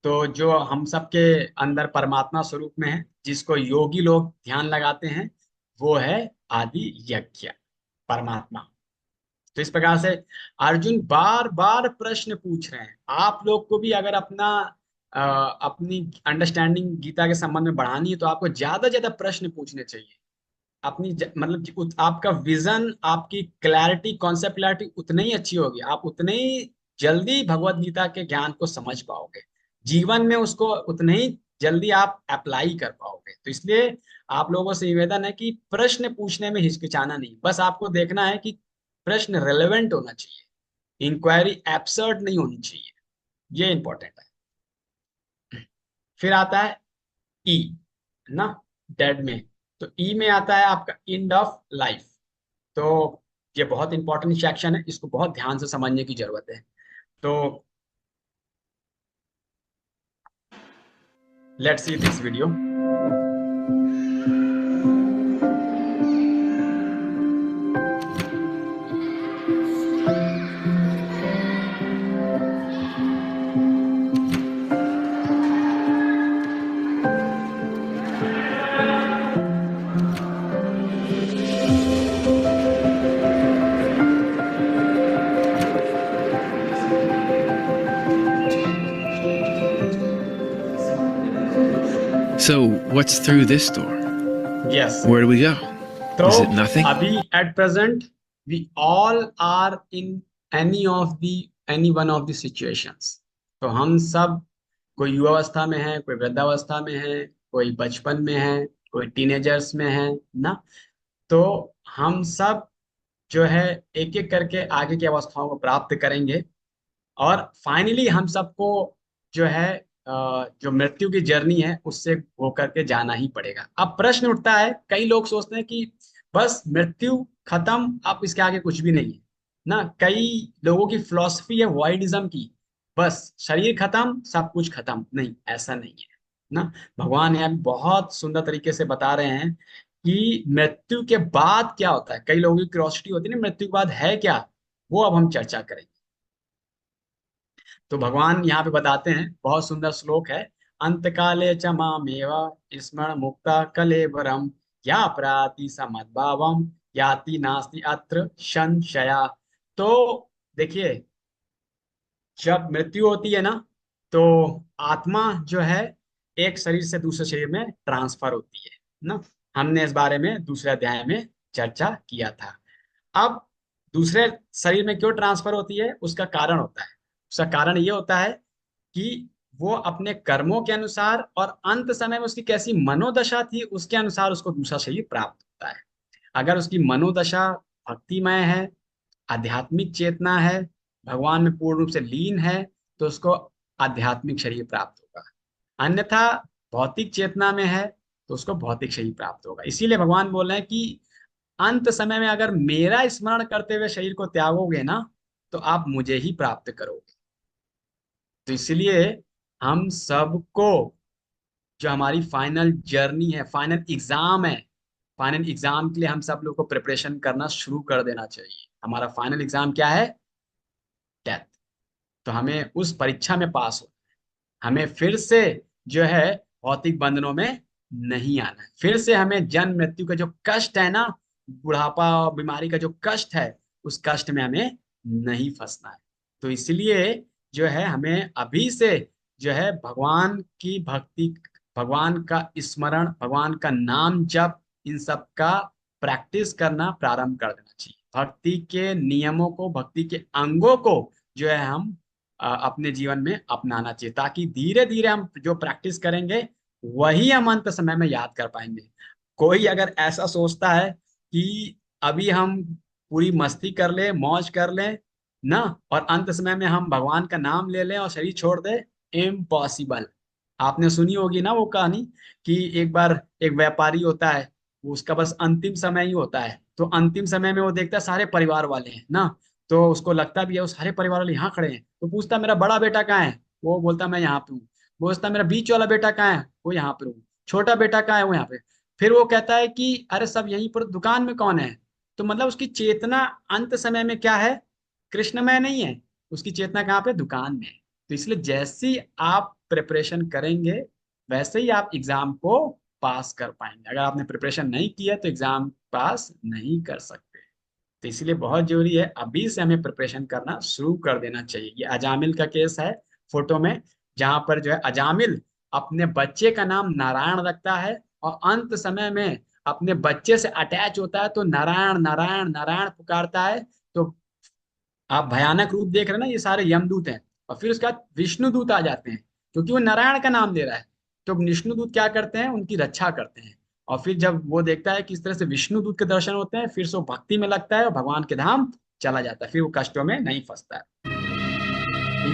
तो जो हम सबके अंदर परमात्मा स्वरूप में है, जिसको योगी लोग ध्यान लगाते हैं, वो है आदि यज्ञ परमात्मा। तो इस प्रकार से अर्जुन बार बार प्रश्न पूछ रहे हैं। आप लोग को भी अगर अपनी अंडरस्टैंडिंग गीता के संबंध में बढ़ानी है, तो आपको ज्यादा ज्यादा प्रश्न पूछने चाहिए। मतलब कि आपका विजन, आपकी क्लैरिटी, कॉन्सेप्ट उतनी ही अच्छी होगी, आप उतने ही जल्दी भगवत गीता के ज्ञान को समझ पाओगे, जीवन में उसको उतने ही जल्दी आप अप्लाई कर पाओगे। तो इसलिए आप लोगों से निवेदन है कि प्रश्न पूछने में हिचकिचाना नहीं, बस आपको देखना है कि प्रश्न रेलेवेंट होना चाहिए, इंक्वायरी एब्सर्ड नहीं होनी चाहिए, ये इंपॉर्टेंट है। फिर आता है ई, ना, डेड में। तो ई में आता है आपका एंड ऑफ लाइफ। तो ये बहुत इंपॉर्टेंट सेक्शन है, इसको बहुत ध्यान से समझने की जरूरत है। तो let's see this video. So, what's through this door? Yes, Where do we go? तो Is it nothing? अभी at present we all are in any one of the situations. तो हम सब, कोई युवावस्था में है, कोई वृद्धावस्था में है, कोई बचपन में है, कोई टीनेजर्स में है ना। तो हम सब जो है एक एक करके आगे की अवस्थाओं को प्राप्त करेंगे, और फाइनली हम सबको जो है जो मृत्यु की जर्नी है उससे होकर के जाना ही पड़ेगा। अब प्रश्न उठता है, कई लोग सोचते हैं कि बस मृत्यु खत्म, अब इसके आगे कुछ भी नहीं है ना। कई लोगों की फिलॉसफी है वॉइडिज्म की, बस शरीर खत्म सब कुछ खत्म। नहीं, ऐसा नहीं है ना। भगवान यहाँ भी बहुत सुंदर तरीके से बता रहे हैं कि मृत्यु के बाद क्या होता है। कई लोगों की क्यूरियोसिटी होती है ना, मृत्यु के बाद है क्या, वो अब हम चर्चा करेंगे। तो भगवान यहाँ पे बताते हैं, बहुत सुंदर श्लोक है। अंत काले च मामेव स्मरण मुक्ता कलेवरम, या प्राति समद्भावम याति नास्ति अत्र संशया। तो देखिए, जब मृत्यु होती है ना, तो आत्मा जो है एक शरीर से दूसरे शरीर में ट्रांसफर होती है ना। हमने इस बारे में दूसरे अध्याय में चर्चा किया था। अब दूसरे शरीर में क्यों ट्रांसफर होती है, उसका कारण होता है। उसका कारण ये होता है कि वो अपने कर्मों के अनुसार और अंत समय में उसकी कैसी मनोदशा थी, उसके अनुसार उसको दूसरा शरीर प्राप्त होता है। अगर उसकी मनोदशा भक्तिमय है, आध्यात्मिक चेतना है, भगवान में पूर्ण रूप से लीन है, तो उसको आध्यात्मिक शरीर प्राप्त होगा। अन्यथा भौतिक चेतना में है, तो उसको भौतिक शरीर प्राप्त होगा। इसीलिए भगवान बोल रहे हैं कि अंत समय में अगर मेरा स्मरण करते हुए शरीर को त्यागोगे ना, तो आप मुझे ही प्राप्त करोगे। तो इसलिए हम सबको, जो हमारी फाइनल जर्नी है, फाइनल एग्जाम है, फाइनल एग्जाम के लिए हम सब लोग को प्रिपरेशन करना शुरू कर देना चाहिए। हमारा फाइनल एग्जाम क्या है? डेथ। तो हमें उस परीक्षा में पास हो, हमें फिर से जो है भौतिक बंधनों में नहीं आना है। फिर से हमें जन्म मृत्यु का जो कष्ट है ना, बुढ़ापा और बीमारी का जो कष्ट है, उस कष्ट में हमें नहीं फंसना है। तो इसलिए जो है हमें अभी से जो है भगवान की भक्ति, भगवान का स्मरण, भगवान का नाम जप, इन सब का प्रैक्टिस करना प्रारंभ कर देना चाहिए। भक्ति के नियमों को, भक्ति के अंगों को जो है हम अपने जीवन में अपनाना चाहिए, ताकि धीरे धीरे हम जो प्रैक्टिस करेंगे वही हम अंत समय में याद कर पाएंगे। कोई अगर ऐसा सोचता है कि अभी हम पूरी मस्ती कर ले, मौज कर लें ना, और अंत समय में हम भगवान का नाम ले लें और शरीर छोड़ दे, इम्पॉसिबल। आपने सुनी होगी ना वो कहानी कि एक बार एक व्यापारी होता है, वो उसका बस अंतिम समय ही होता है, तो अंतिम समय में वो देखता है सारे परिवार वाले हैं ना, तो उसको लगता भी है वो सारे परिवार वाले यहाँ खड़े हैं, तो पूछता मेरा बड़ा बेटा कहाँ है, वो बोलता मैं यहाँ पे हूँ। वो बोलता मेरा बीच वाला बेटा कहाँ है, वो यहाँ पे हूँ। छोटा बेटा कहाँ है, वो यहाँ पे। फिर वो कहता है कि अरे सब यहीं पर, दुकान में कौन है। तो मतलब उसकी चेतना अंत समय में क्या है, कृष्णमय नहीं है, उसकी चेतना कहाँ पे, दुकान में है। तो इसलिए जैसी आप प्रिपरेशन करेंगे वैसे ही आप एग्जाम को पास कर पाएंगे। अगर आपने प्रिपरेशन नहीं किया तो एग्जाम पास नहीं कर सकते। तो इसलिए बहुत जरूरी है अभी से हमें प्रिपरेशन करना शुरू कर देना चाहिए। ये अजामिल का केस है फोटो में, जहां पर जो है अजामिल अपने बच्चे का नाम नारायण रखता है और अंत समय में अपने बच्चे से अटैच होता है, तो नारायण नारायण नारायण पुकारता है। तो आप भयानक रूप देख रहे हैं ना, ये सारे यमदूत हैं। और फिर उसके बाद विष्णु दूत आ जाते हैं, क्योंकि वो नारायण का नाम ले रहा है। तो विष्णु दूत क्या करते हैं, उनकी रक्षा करते हैं। और फिर जब वो देखता है कि इस तरह से विष्णु दूत के दर्शन होते हैं, फिर से वो भक्ति में लगता है और भगवान के धाम चला जाता है, फिर वो कष्टों में नहीं फंसता है।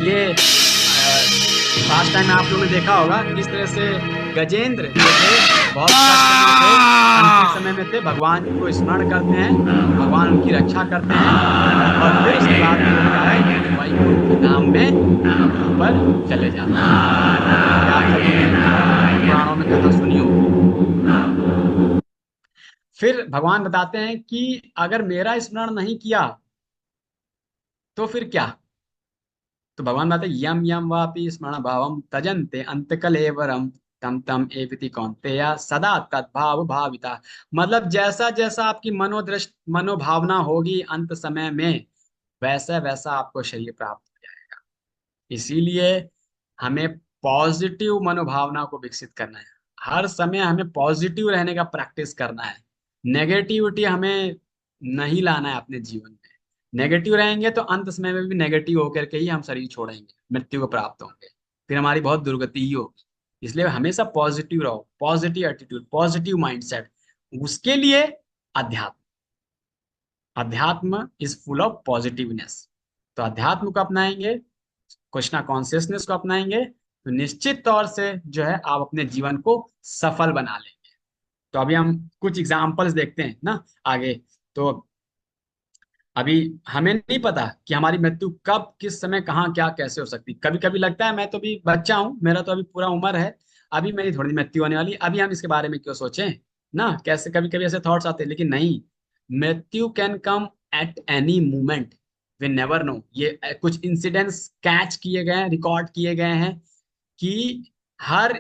ये पास्ट टाइम में आप लोगों ने देखा होगा किस तरह से गजेंद्र जो थे बहुत कष्ट में थे, अंतिम समय में थे, भगवान को स्मरण करते हैं, भगवान उनकी रक्षा करते हैं, और फिर उसके बाद वो क्या है, वैकुंठ धाम में ऊपर चले जाते हैं। क्या पुराणों में कथा सुनी होगी। फिर भगवान बताते हैं कि अगर मेरा स्मरण नहीं किया तो फिर क्या। तो भगवान बताते हैं, यम यम वापि स्मरण भावम तजन्ते अंतकलेवरम तम तम एविति कौन्तेय सदा तद्भाव भाविता। मतलब जैसा जैसा आपकी मनोदृष्टि मनोभावना होगी अंत समय में, वैसा वैसा आपको शरीर प्राप्त हो जाएगा। इसीलिए हमें पॉजिटिव मनोभावना को विकसित करना है। हर समय हमें पॉजिटिव रहने का प्रैक्टिस करना है। नेगेटिविटी हमें नहीं लाना है अपने जीवन में। नेगेटिव रहेंगे तो अंत समय में भी नेगेटिव होकर के ही हम शरीर छोड़ेंगे, मृत्यु को प्राप्त होंगे, फिर हमारी बहुत दुर्गति ही होगी। इसलिए हमेशा पॉजिटिव रहो, पॉजिटिव एटीट्यूड, पॉजिटिव माइंडसेट। उसके लिए अध्यात्म, अध्यात्म इज फुल ऑफ पॉजिटिवनेस। तो अध्यात्म को अपनाएंगे, कृष्णा कॉन्शियसनेस को अपनाएंगे, तो निश्चित तौर से जो है आप अपने जीवन को सफल बना लेंगे। तो अभी हम कुछ एग्जाम्पल्स देखते हैं ना आगे। तो अभी हमें नहीं पता कि हमारी मृत्यु कब किस समय कहाँ क्या कैसे हो सकती। कभी कभी लगता है मैं तो अभी बच्चा हूँ, मेरा तो अभी पूरा उम्र है, अभी मेरी थोड़ी मृत्यु होने वाली, अभी हम इसके बारे में क्यों सोचें ना। कैसे कभी कभी ऐसे थॉट्स आते हैं, लेकिन नहीं, मृत्यु can come at any moment, we never know. ये कुछ इंसिडेंट्स कैच किए गए हैं, रिकॉर्ड किए गए हैं कि हर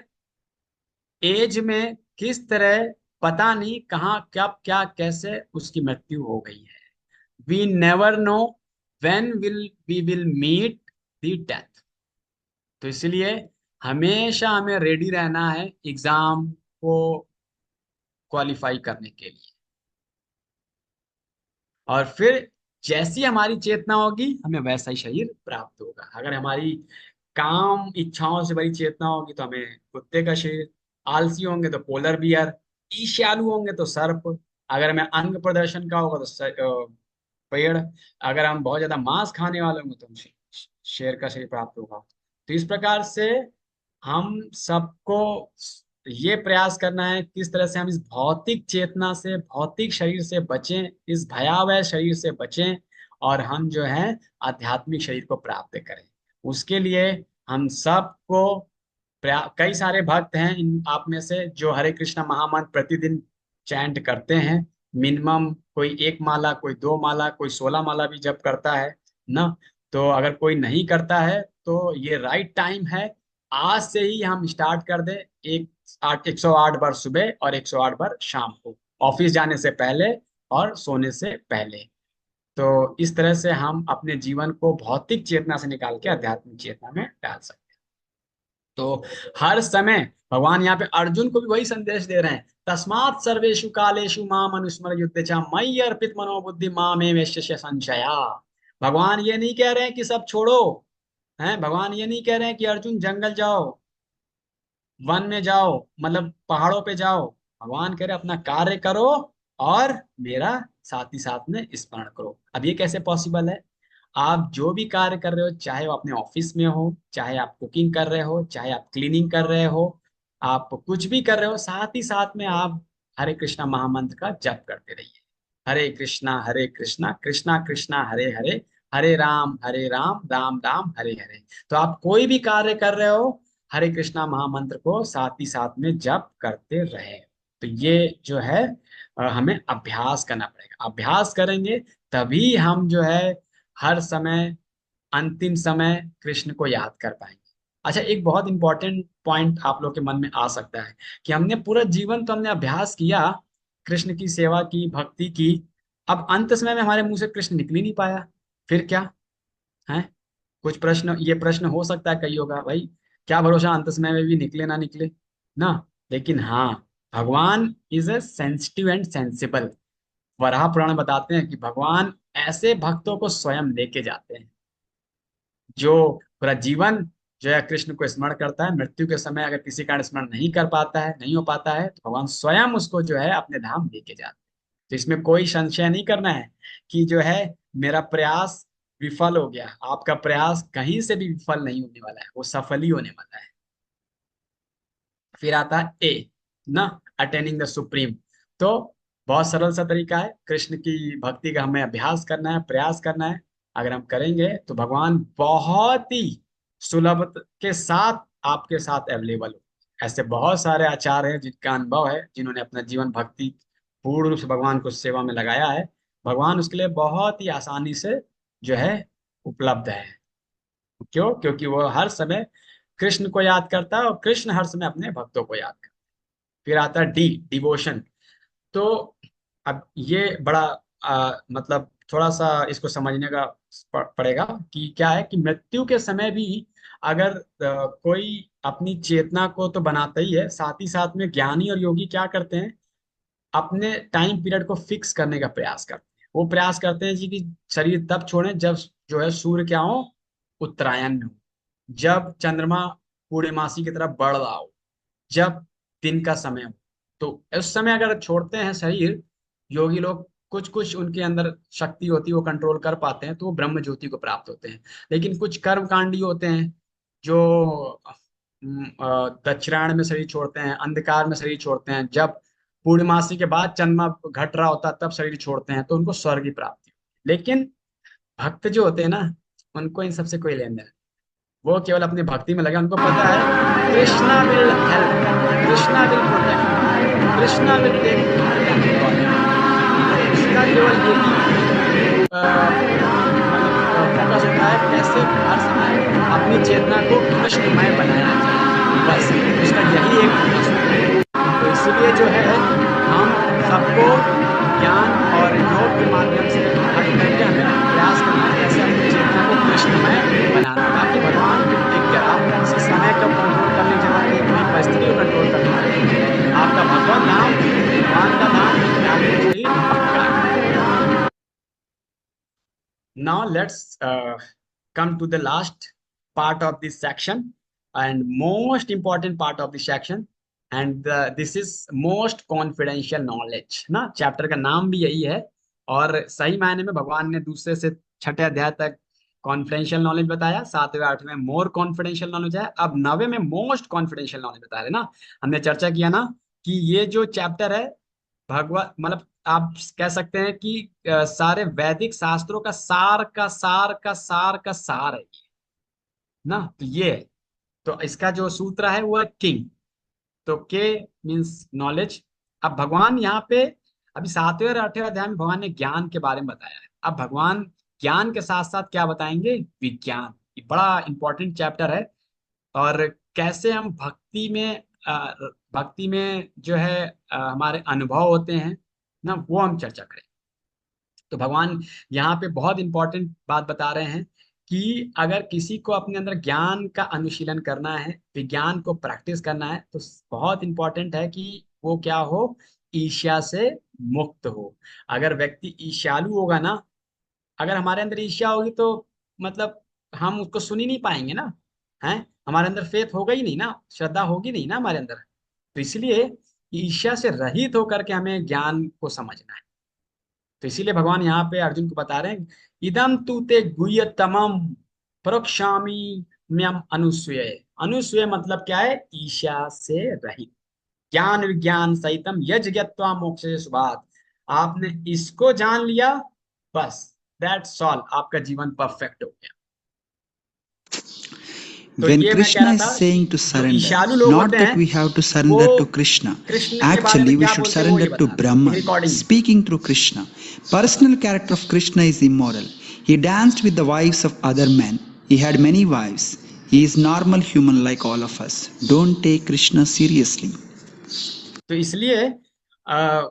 एज में किस तरह, पता नहीं कहाँ कब क्या कैसे उसकी मृत्यु हो गई है। We never know when will we will meet the death. तो इसलिए हमेशा हमें रेडी रहना है एग्जाम को क्वालिफाई करने के लिए। और फिर जैसी हमारी चेतना होगी हमें वैसा ही शरीर प्राप्त होगा। अगर हमारी काम इच्छाओं से बड़ी चेतना होगी तो हमें कुत्ते का शरीर, आलसी होंगे तो पोलर बियर, ईर्ष्यालु होंगे तो सर्प, अगर हमें अंग प्रदर्शन का होगा तो पेड़, अगर हम बहुत ज्यादा मांस खाने वाले होंगे तो हम शेर का शरीर प्राप्त होगा। तो इस प्रकार से हम सबको ये प्रयास करना है किस तरह से हम इस भौतिक चेतना से, भौतिक शरीर से बचें, इस भयावह शरीर से बचें, और हम जो है आध्यात्मिक शरीर को प्राप्त करें। उसके लिए हम सबको कई सारे भक्त हैं इन आप में से जो हरे कृष्णा महामंत्र प्रतिदिन चैंट करते हैं। मिनिमम कोई एक माला, कोई दो माला, कोई 16 माला भी जप करता है ना। तो अगर कोई नहीं करता है तो ये राइट टाइम है, आज से ही हम स्टार्ट कर दें। 108 बार सुबह और 108 बार शाम को, ऑफिस जाने से पहले और सोने से पहले। तो इस तरह से हम अपने जीवन को भौतिक चेतना से निकाल के आध्यात्मिक चेतना में डाल सकते हैं। तो हर समय भगवान यहाँ पे अर्जुन को भी वही संदेश दे रहे हैं, तस्मात् सर्वेषु कालेषु माम अनुस्मर युद्ध च मयि अर्पित मनोबुद्धि मामे वैश्य संशया। भगवान ये नहीं कह रहे हैं कि सब छोड़ो, हैं भगवान ये नहीं कह रहे हैं कि अर्जुन जंगल जाओ, वन में जाओ, मतलब पहाड़ों पे जाओ। भगवान कह रहे अपना कार्य करो और मेरा साथ ही साथ में स्मरण करो। अब ये कैसे पॉसिबल है, आप जो भी कार्य कर रहे हो, चाहे वो अपने ऑफिस में हो, चाहे आप कुकिंग कर रहे हो, चाहे आप क्लीनिंग कर रहे हो, आप कुछ भी कर रहे हो, साथ ही साथ में आप हरे कृष्णा महामंत्र का जप करते रहिए। हरे कृष्णा कृष्णा कृष्णा हरे हरे, हरे राम राम राम हरे हरे। तो आप कोई भी कार्य कर रहे हो, हरे कृष्णा महामंत्र को साथ ही साथ में जप करते रहे। तो ये जो है हमें अभ्यास करना पड़ेगा। अभ्यास करेंगे तभी हम जो है हर समय, अंतिम समय कृष्ण को याद कर पाएंगे। अच्छा, एक बहुत इंपॉर्टेंट पॉइंट आप लोग के मन में आ सकता है कि हमने पूरा जीवन तो हमने अभ्यास किया, कृष्ण की सेवा की, भक्ति की, अब अंत समय में हमारे मुंह से कृष्ण निकल ही नहीं पाया, फिर क्या है? कुछ प्रश्न, ये प्रश्न हो सकता है कई होगा, भाई क्या भरोसा अंत समय में भी निकले ना निकले ना। लेकिन हाँ, भगवान is a sensitive and sensible. Varaha Purana बताते हैं कि भगवान ऐसे भक्तों को स्वयं लेके जाते हैं जो पूरा जीवन जो है कृष्ण को स्मरण करता है, मृत्यु के समय अगर किसी कारण स्मरण नहीं कर पाता है, नहीं हो पाता है, तो भगवान स्वयं उसको जो है अपने धाम लेके जाते हैं। तो इसमें कोई संशय नहीं करना है कि जो है मेरा प्रयास विफल हो गया। आपका प्रयास कहीं से भी विफल नहीं होने वाला है, वो सफल ही होने वाला है। फिर आता है ए, ना, अटेनिंग द सुप्रीम। तो बहुत सरल सा तरीका है, कृष्ण की भक्ति का हमें अभ्यास करना है, प्रयास करना है। अगर हम करेंगे तो भगवान बहुत ही सुलभ के साथ आपके साथ अवेलेबल हो। ऐसे बहुत सारे आचार्य हैं जिनका अनुभव है, जिन्होंने अपना जीवन भक्ति पूर्ण रूप से भगवान को सेवा में लगाया है। भगवान उसके लिए बहुत ही आसानी से जो है उपलब्ध है। क्यों? क्योंकि वो हर समय कृष्ण को याद करता है और कृष्ण हर समय अपने भक्तों को याद करता है। फिर आता है डी, डिवोशन। तो अब ये बड़ा मतलब थोड़ा सा इसको समझने का पड़ेगा कि क्या है कि मृत्यु के समय भी अगर कोई अपनी चेतना को तो बनाता ही है, साथ ही साथ में ज्ञानी और योगी क्या करते हैं, अपने टाइम पीरियड को फिक्स करने का प्रयास करते हैं। वो प्रयास करते हैं जी कि शरीर तब छोड़ें जब जो है सूर्य क्या हो, उत्तरायण में हो, जब चंद्रमा पूर्णमासी की तरफ बढ़ रहा हो, जब दिन का समय हो। तो उस समय अगर छोड़ते हैं शरीर, योगी लोग, कुछ कुछ उनके अंदर शक्ति होती है, वो कंट्रोल कर पाते हैं, तो वो ब्रह्म ज्योति को प्राप्त होते हैं। लेकिन कुछ कर्मकांडी होते हैं जो दक्षिणायण में शरीर छोड़ते हैं, अंधकार में शरीर छोड़ते हैं, जब पूर्णमासी के बाद चंद्रमा घट रहा होता है तब शरीर छोड़ते हैं, तो उनको स्वर्ग की प्राप्ति होती है। लेकिन भक्त जो होते हैं ना, उनको इन सबसे कोई लेन देन, वो केवल अपनी भक्ति में लगे। उनको पता है Krishna will help, Krishna will protect, Krishna will take उसका केवल यही फोकस होता है कैसे हर समय अपनी चेतना को कृष्णमय बनाया जाए, बस उसका यही एक फोकस होता है। तो इसलिए जो है हम सबको ज्ञान और योग के माध्यम से हर करके हमें प्रयास करना है कैसे अपनी चेतना को कृष्णमय बनाना, ताकि भगवान की प्रतिज्ञा, आप किसी समय को कंट्रोल करने की जरूरत नहीं, कोई परिस्थिति को कंट्रोल करने की जरूरत नहीं। आपका भगवान नाम, भगवान का नाम आपके शरीर आपका। Now let's come to the last part of this section and most important part of the section, and this is most confidential knowledge ना, चैप्टर का नाम भी यही है। और सही मायने में भगवान ने दूसरे से छठे अध्याय तक कॉन्फिडेंशियल नॉलेज बताया, सातवें आठवें मोर कॉन्फिडेंशियल नॉलेज है, अब नवे में मोस्ट कॉन्फिडेंशियल नॉलेज बता रहे ना। हमने चर्चा किया ना कि ये जो चैप्टर है, भगवत मतलब आप कह सकते हैं कि सारे वैदिक शास्त्रों का सार का सार का सार का सार है ये, ना। तो ये है। तो इसका जो सूत्र है वो है किंग। तो के मीन्स नॉलेज। अब भगवान यहाँ पे अभी सातवें और आठवें अध्याय में भगवान ने ज्ञान के बारे में बताया है। अब भगवान ज्ञान के साथ साथ क्या बताएंगे? विज्ञान। ये बड़ा इंपॉर्टेंट चैप्टर है। और कैसे हम भक्ति में भक्ति में जो है हमारे अनुभव होते हैं ना, वो हम चर्चा करें। तो भगवान यहाँ पे बहुत इंपॉर्टेंट बात बता रहे हैं कि अगर किसी को अपने अंदर ज्ञान का अनुशीलन करना है, विज्ञान को प्रैक्टिस करना है, तो बहुत इंपॉर्टेंट है कि वो क्या हो, ईर्ष्या से मुक्त हो। अगर व्यक्ति ईर्ष्यालु होगा ना, अगर हमारे अंदर ईर्ष्या होगी तो मतलब हम उसको सुन ही नहीं पाएंगे ना, है, हमारे अंदर फेथ होगा ही नहीं ना, श्रद्धा होगी नहीं ना हमारे अंदर। तो इसलिए ईर्ष्या से रहित होकर के हमें ज्ञान को समझना है। तो इसीलिए भगवान यहाँ पे अर्जुन को बता रहे हैं, इदम तू ते गुह्यतमम प्रोक्षामि म्यम अनुसूय। अनुसूय मतलब क्या है? ईर्ष्या से रहित, ज्ञान विज्ञान सहितम यज्ञत्वा मोक्ष सुभात। आपने इसको जान लिया, बस दैट्स ऑल, आपका जीवन परफेक्ट हो गया। तो When ये मैं कह Krishna रहा is था saying कि to जो surrender, ईर्ष्यालु लोग not होते that हैं we have to surrender वो to Krishna. कृष्ण के बारे में Actually, we क्या should बोलते हैं वो ये surrender to बता रहे हैं Brahma. Recording. Speaking through Krishna, personal character of Krishna is immoral. He danced with the wives of other men. He had many wives. He is normal human like all of us. Don't take Krishna seriously. तो इसलिए आ,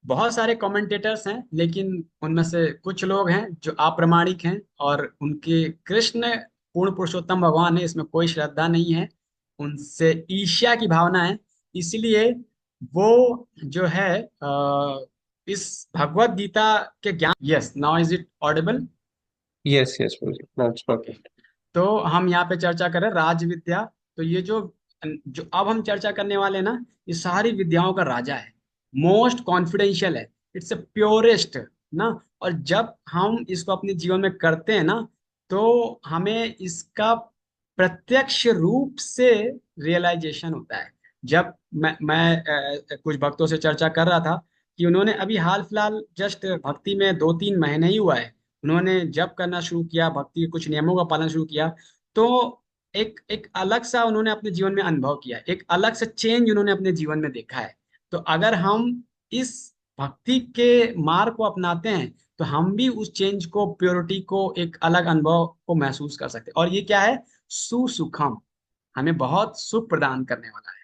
बहुत सारे commentators हैं, लेकिन उनमें से कुछ लोग हैं जो अप्रामाणिक हैं और उनके कृष्ण पूर्ण पुरुषोत्तम भगवान है, इसमें कोई श्रद्धा नहीं है, उनसे ईर्ष्या की भावना है। इसलिए वो जो है इस भगवत गीता के ज्ञान। Yes, now is it Audible? Yes, yes, Guruji. That's okay. perfect. तो हम यहाँ पे चर्चा करें राज विद्या। तो ये जो जो अब हम चर्चा करने वाले हैं ना, ये सारी विद्याओं का राजा है, मोस्ट कॉन्फिडेंशियल है, इट्स ए प्योरेस्ट ना। और जब हम इसको अपने जीवन में करते हैं ना, तो हमें इसका प्रत्यक्ष रूप से रियलाइजेशन होता है। जब मैं कुछ भक्तों से चर्चा कर रहा था कि उन्होंने अभी हाल फिलहाल जस्ट भक्ति में 2-3 महीने ही हुआ है, उन्होंने जब करना शुरू किया, भक्ति के कुछ नियमों का पालन शुरू किया, तो एक एक अलग सा उन्होंने अपने जीवन में अनुभव किया, एक अलग सा चेंज उन्होंने अपने जीवन में देखा है। तो अगर हम इस भक्ति के मार्ग को अपनाते हैं, तो हम भी उस चेंज को, प्योरिटी को, एक अलग अनुभव को महसूस कर सकते हैं। और ये क्या है? सुसुखम, हमें बहुत सुख प्रदान करने वाला है।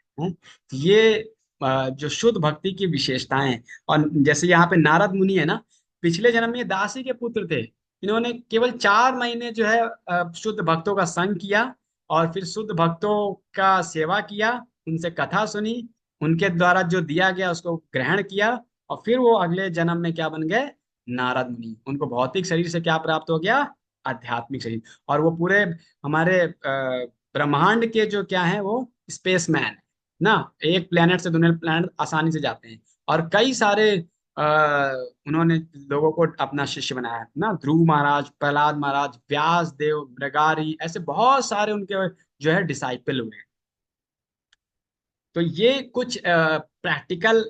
तो ये जो शुद्ध भक्ति की विशेषताएं हैं। और जैसे यहाँ पे नारद मुनि है ना, पिछले जन्म में दासी के पुत्र थे, इन्होंने केवल 4 महीने जो है शुद्ध भक्तों का संग किया, और फिर शुद्ध भक्तों का सेवा किया, उनसे कथा सुनी, उनके द्वारा जो दिया गया उसको ग्रहण किया, और फिर वो अगले जन्म में क्या बन गए? नारद मुनि। उनको भौतिक शरीर से क्या प्राप्त हो गया? आध्यात्मिक शरीर। और वो पूरे हमारे ब्रह्मांड के जो क्या है, वो स्पेसमैन है ना, एक प्लेनेट से दूसरे प्लेनेट आसानी से जाते हैं। और कई सारे उन्होंने लोगों को अपना शिष्य बनाया है ना, ध्रुव महाराज, प्रहलाद महाराज, व्यास देव, मृगारी, ऐसे बहुत सारे उनके जो है डिसाइपल हुए हैं। तो ये कुछ प्रैक्टिकल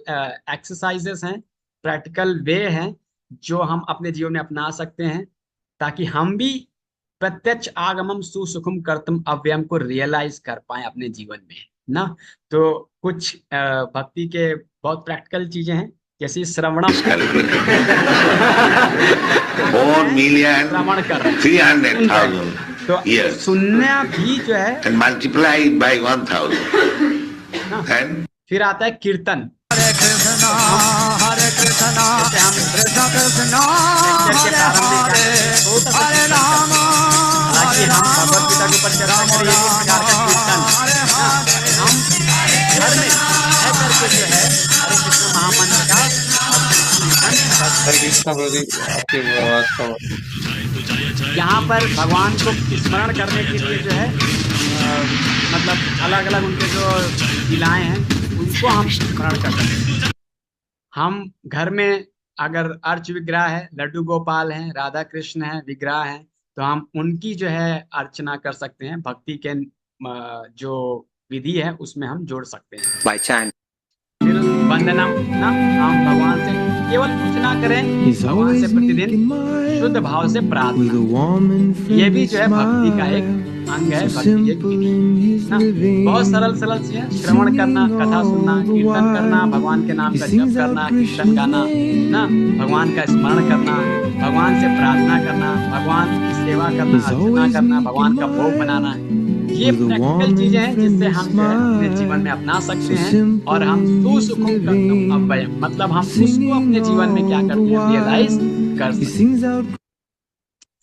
एक्सरसाइजेस हैं, प्रैक्टिकल वे हैं जो हम अपने जीवन में अपना सकते हैं, ताकि हम भी प्रत्यक्ष आगमम सुसुखम कर्तम अव्ययम को रियलाइज कर पाए अपने जीवन में ना। तो कुछ भक्ति के बहुत प्रैक्टिकल चीजें हैं, जैसे श्रवणम। 4,300,000 तो years सुनना भी जो है and multiplied by 1,000. ना। And फिर आता है कीर्तन। हरे कृष्णा जैसे हम कृष्ण कृष्णा लेक्चर के प्रारंभिक बहुत हरे राम हालांकि हम भगवत गीता के ऊपर चर्चा करेंगे, एक प्रकार का कीर्तन हम घर में रह करके जो है हरे कृष्ण महामंत्र का हरे कृष्णा गुरुजी, आपकी आवाज का यहाँ पर भगवान को स्मरण करने के लिए जो है मतलब अलग अलग उनके जो लीलाएं हैं उनको हम स्मरण कर सकते हैं। हम घर में अगर अर्च विग्रह है, लड्डू गोपाल हैं, राधा कृष्ण हैं, विग्रह हैं, तो हम उनकी जो है अर्चना कर सकते हैं, भक्ति के जो विधि है उसमें हम जोड़ सकते हैं। By chant. फिर वंदनम ना, हम भगवान से केवल कुछ ना करें, भगवान से प्रतिदिन शुद्ध भाव से प्रार्थना, ये भी जो है भक्ति का एक अंग है, भक्ति एक विधि ना। बहुत सरल सरल सी है, श्रवण करना, कथा सुनना, कीर्तन करना, भगवान के नाम का जप करना, कीर्तन गाना ना, भगवान का स्मरण करना, भगवान से प्रार्थना करना, भगवान की सेवा करना, अर्चना करना, भगवान का भोग बनाना, ये प्रैक्टिकल चीजें हैं जिससे हम जो है अपने जीवन में अपना सकते हैं। और हम सुसुखम कर्तुम अव्ययम, मतलब हम उसको अपने जीवन में क्या करते हैं? रियलाइज कर सकते हैं।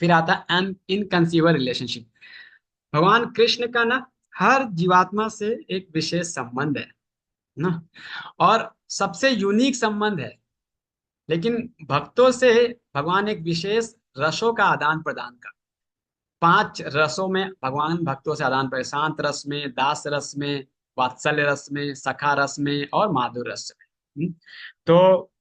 फिर आता है एन इनकंसीवर रिलेशनशिप। भगवान कृष्ण का ना हर जीवात्मा से एक विशेष संबंध है ना, और सबसे यूनिक संबंध है। लेकिन भक्तों से भगवान एक विशेष रसों का आदान प्रदान कर, 5 रसों में भगवान भक्तों से आदान प्रदान, शांत रस में, दास रस में, वात्सल्य रस में, सखा रस में और माधुर रस में। तो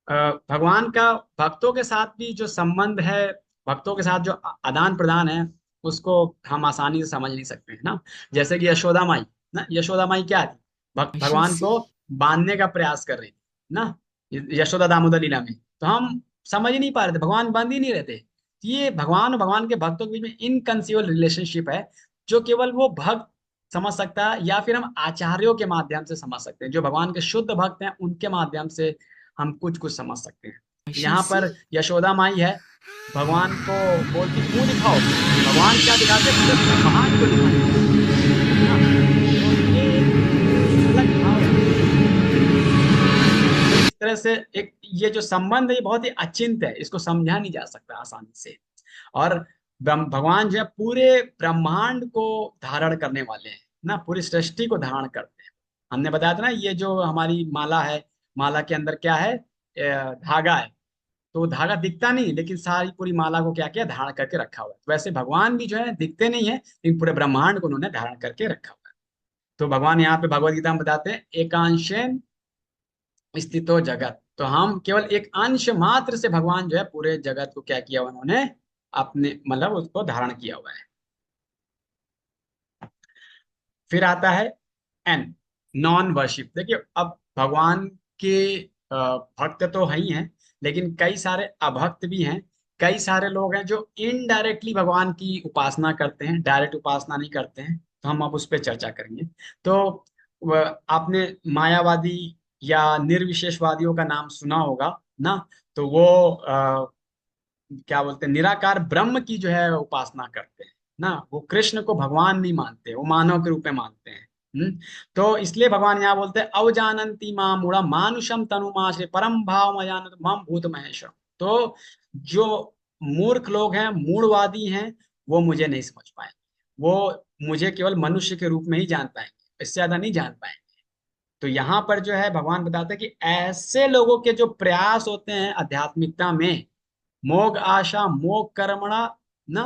भगवान का भक्तों के साथ भी जो संबंध है, भक्तों के साथ जो आदान प्रदान है, उसको हम आसानी से समझ नहीं सकते हैं ना। जैसे कि यशोदा माई, ना यशोदा माई क्या थी, भगवान को बांधने का प्रयास कर रही थी ना, यशोदा दामोदर लीला में। तो हम समझ ही नहीं पा रहे थे, भगवान बंद ही नहीं रहते। तो ये भगवान और भगवान के भक्तों के बीच में इनकंसीबल रिलेशनशिप है, जो केवल वो भक्त समझ सकता है, या फिर हम आचार्यों के माध्यम से समझ सकते हैं। जो भगवान के शुद्ध भक्त हैं उनके माध्यम से हम कुछ कुछ समझ सकते हैं। यहाँ पर यशोदा माई है, भगवान को बोलती मुंह दिखाओ, भगवान क्या दिखाते हैं, पूरे ब्रह्मांड को दिखाते हैं ना। तो ये एक अलग भाव है। तो इस तरह से एक ये जो संबंध है ये बहुत ही अचिंत्य है, इसको समझा नहीं जा सकता आसानी से। और भगवान जो है पूरे ब्रह्मांड को धारण करने वाले हैं ना, पूरी सृष्टि को धारण करते हैं। हमने बताया था ना, ये जो हमारी माला है, माला के अंदर क्या है, धागा है। तो वो धागा दिखता नहीं, लेकिन सारी पूरी माला को क्या किया, धारण करके रखा हुआ है। तो वैसे भगवान भी जो है दिखते नहीं है, लेकिन पूरे ब्रह्मांड को उन्होंने धारण करके रखा हुआ है। तो भगवान यहाँ पे भगवत गीता में बताते हैं, एकांशेन स्थितो जगत। तो हम केवल एक अंश मात्र से भगवान जो है पूरे जगत को क्या किया, उन्होंने अपने मतलब उसको धारण किया हुआ है। फिर आता है एन, नॉन वर्शिप। देखिए अब भगवान के भक्त तो है ही हैं, लेकिन कई सारे अभक्त भी हैं। कई सारे लोग हैं जो इनडायरेक्टली भगवान की उपासना करते हैं, डायरेक्ट उपासना नहीं करते हैं। तो हम अब उस पर चर्चा करेंगे। तो आपने मायावादी या निर्विशेषवादियों का नाम सुना होगा ना। तो वो क्या बोलते हैं, निराकार ब्रह्म की जो है उपासना करते हैं ना। वो कृष्ण को भगवान नहीं मानते, वो मानव के रूप में मानते हैं। तो इसलिए भगवान यहाँ बोलते हैं, अवजानंती माम मूढ़ा मानुषम तनुमाश्रय परम भाव अजानत मम भूत महेश्वर। तो जो मूर्ख लोग हैं, मूढ़वादी हैं, वो मुझे नहीं समझ पाएंगे। वो मुझे केवल मनुष्य के रूप में ही जान पाएंगे, इससे ज्यादा नहीं जान पाएंगे। तो यहाँ पर जो है भगवान बताते हैं कि ऐसे लोगों के जो प्रयास होते हैं आध्यात्मिकता में, मोग आशा मोग कर्मणा ना,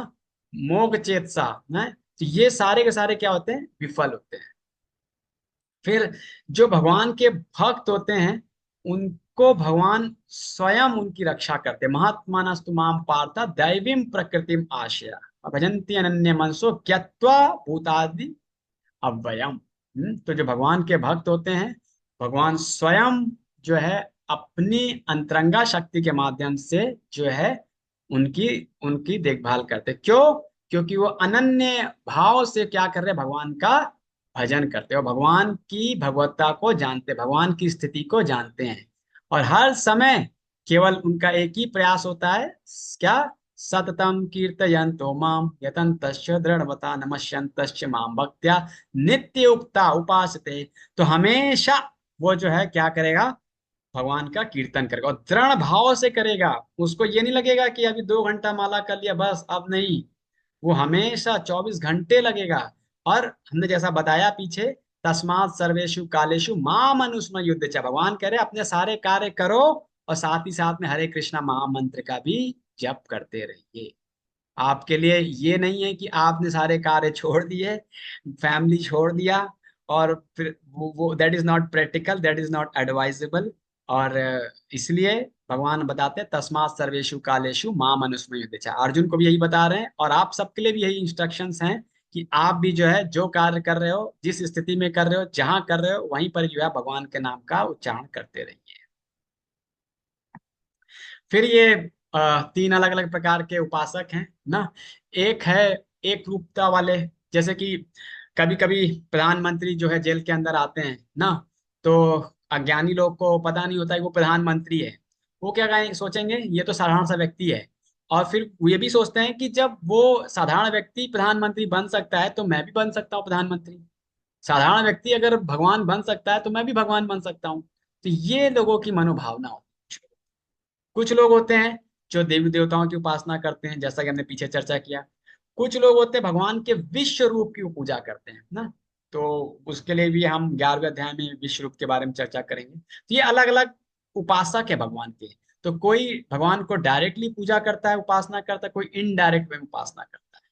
मोग चेतसा है, तो ये सारे के सारे क्या होते हैं, विफल होते हैं। फिर जो भगवान के भक्त होते हैं, उनको भगवान स्वयं उनकी रक्षा करते हैं। महात्मानस्तु माम पार्थ दैवीं प्रकृतिम आश्रया भजन्ति अनन्य मनसो ज्ञात्वा भूतादि अव्ययम। तो जो भगवान के भक्त होते हैं, भगवान स्वयं जो है अपनी अंतरंगा शक्ति के माध्यम से जो है उनकी उनकी देखभाल करते हैं। क्यों? क्योंकि वो अनन्य भाव से क्या कर रहे हैं, भगवान का भजन करते हैं और भगवान की भगवत्ता को जानते, भगवान की स्थिति को जानते हैं। और हर समय केवल उनका एक ही प्रयास होता है, क्या, सततम कीर्तयन्तो माम यतन्तश्च दृढ़वता नमस्यन्तश्च माम भक्त्या नित्य उक्ता उपासते। तो हमेशा वो जो है क्या करेगा, भगवान का कीर्तन करेगा, और दृढ़ भाव से करेगा। उसको ये नहीं लगेगा कि अभी 2 घंटा माला कर लिया बस, अब नहीं। वो हमेशा 24 घंटे लगेगा। और हमने जैसा बताया पीछे, तस्मात् सर्वेषु कालेषु माम अनुस्मर युद्ध च। भगवान कह रहे अपने सारे कार्य करो और साथ ही साथ में हरे कृष्णा महामंत्र का भी जप करते रहिए। आपके लिए ये नहीं है कि आपने सारे कार्य छोड़ दिए, फैमिली छोड़ दिया, और फिर वो that is not practical, that is not advisable. और इसलिए भगवान बताते हैं, तस्मात् सर्वेषु कालेषु माम अनुस्मर युद्धेच। अर्जुन को भी यही बता रहे हैं, और आप सबके लिए भी यही इंस्ट्रक्शंस हैं कि आप भी जो है जो कार्य कर रहे हो, जिस स्थिति में कर रहे हो, जहां कर रहे हो, वहीं पर जो है भगवान के नाम का उच्चारण करते रहिए। फिर ये 3 अलग अलग प्रकार के उपासक हैं ना। एक है एक रूपता वाले, जैसे कि कभी कभी प्रधानमंत्री जो है जेल के अंदर आते हैं ना, तो अज्ञानी लोग को पता नहीं होता है कि वो प्रधानमंत्री है। वो क्या कहें, सोचेंगे ये तो साधारण सा व्यक्ति है। और फिर वो ये भी सोचते हैं कि जब वो साधारण व्यक्ति प्रधानमंत्री बन सकता है, तो मैं भी बन सकता हूँ प्रधानमंत्री। साधारण व्यक्ति अगर भगवान बन सकता है, तो मैं भी भगवान बन सकता हूँ। तो ये लोगों की मनोभावना होती है। कुछ लोग होते हैं जो देवी देवताओं की उपासना करते हैं, जैसा कि हमने पीछे चर्चा किया। कुछ लोग होते हैं भगवान के विश्व रूप की पूजा करते हैं ना। तो उसके लिए भी हम 11वें अध्याय में विश्व रूप के बारे में चर्चा करेंगे। तो ये अलग अलग उपासक है भगवान के। तो कोई भगवान को डायरेक्टली पूजा करता है, उपासना करता है, कोई इनडायरेक्ट वे में उपासना करता है।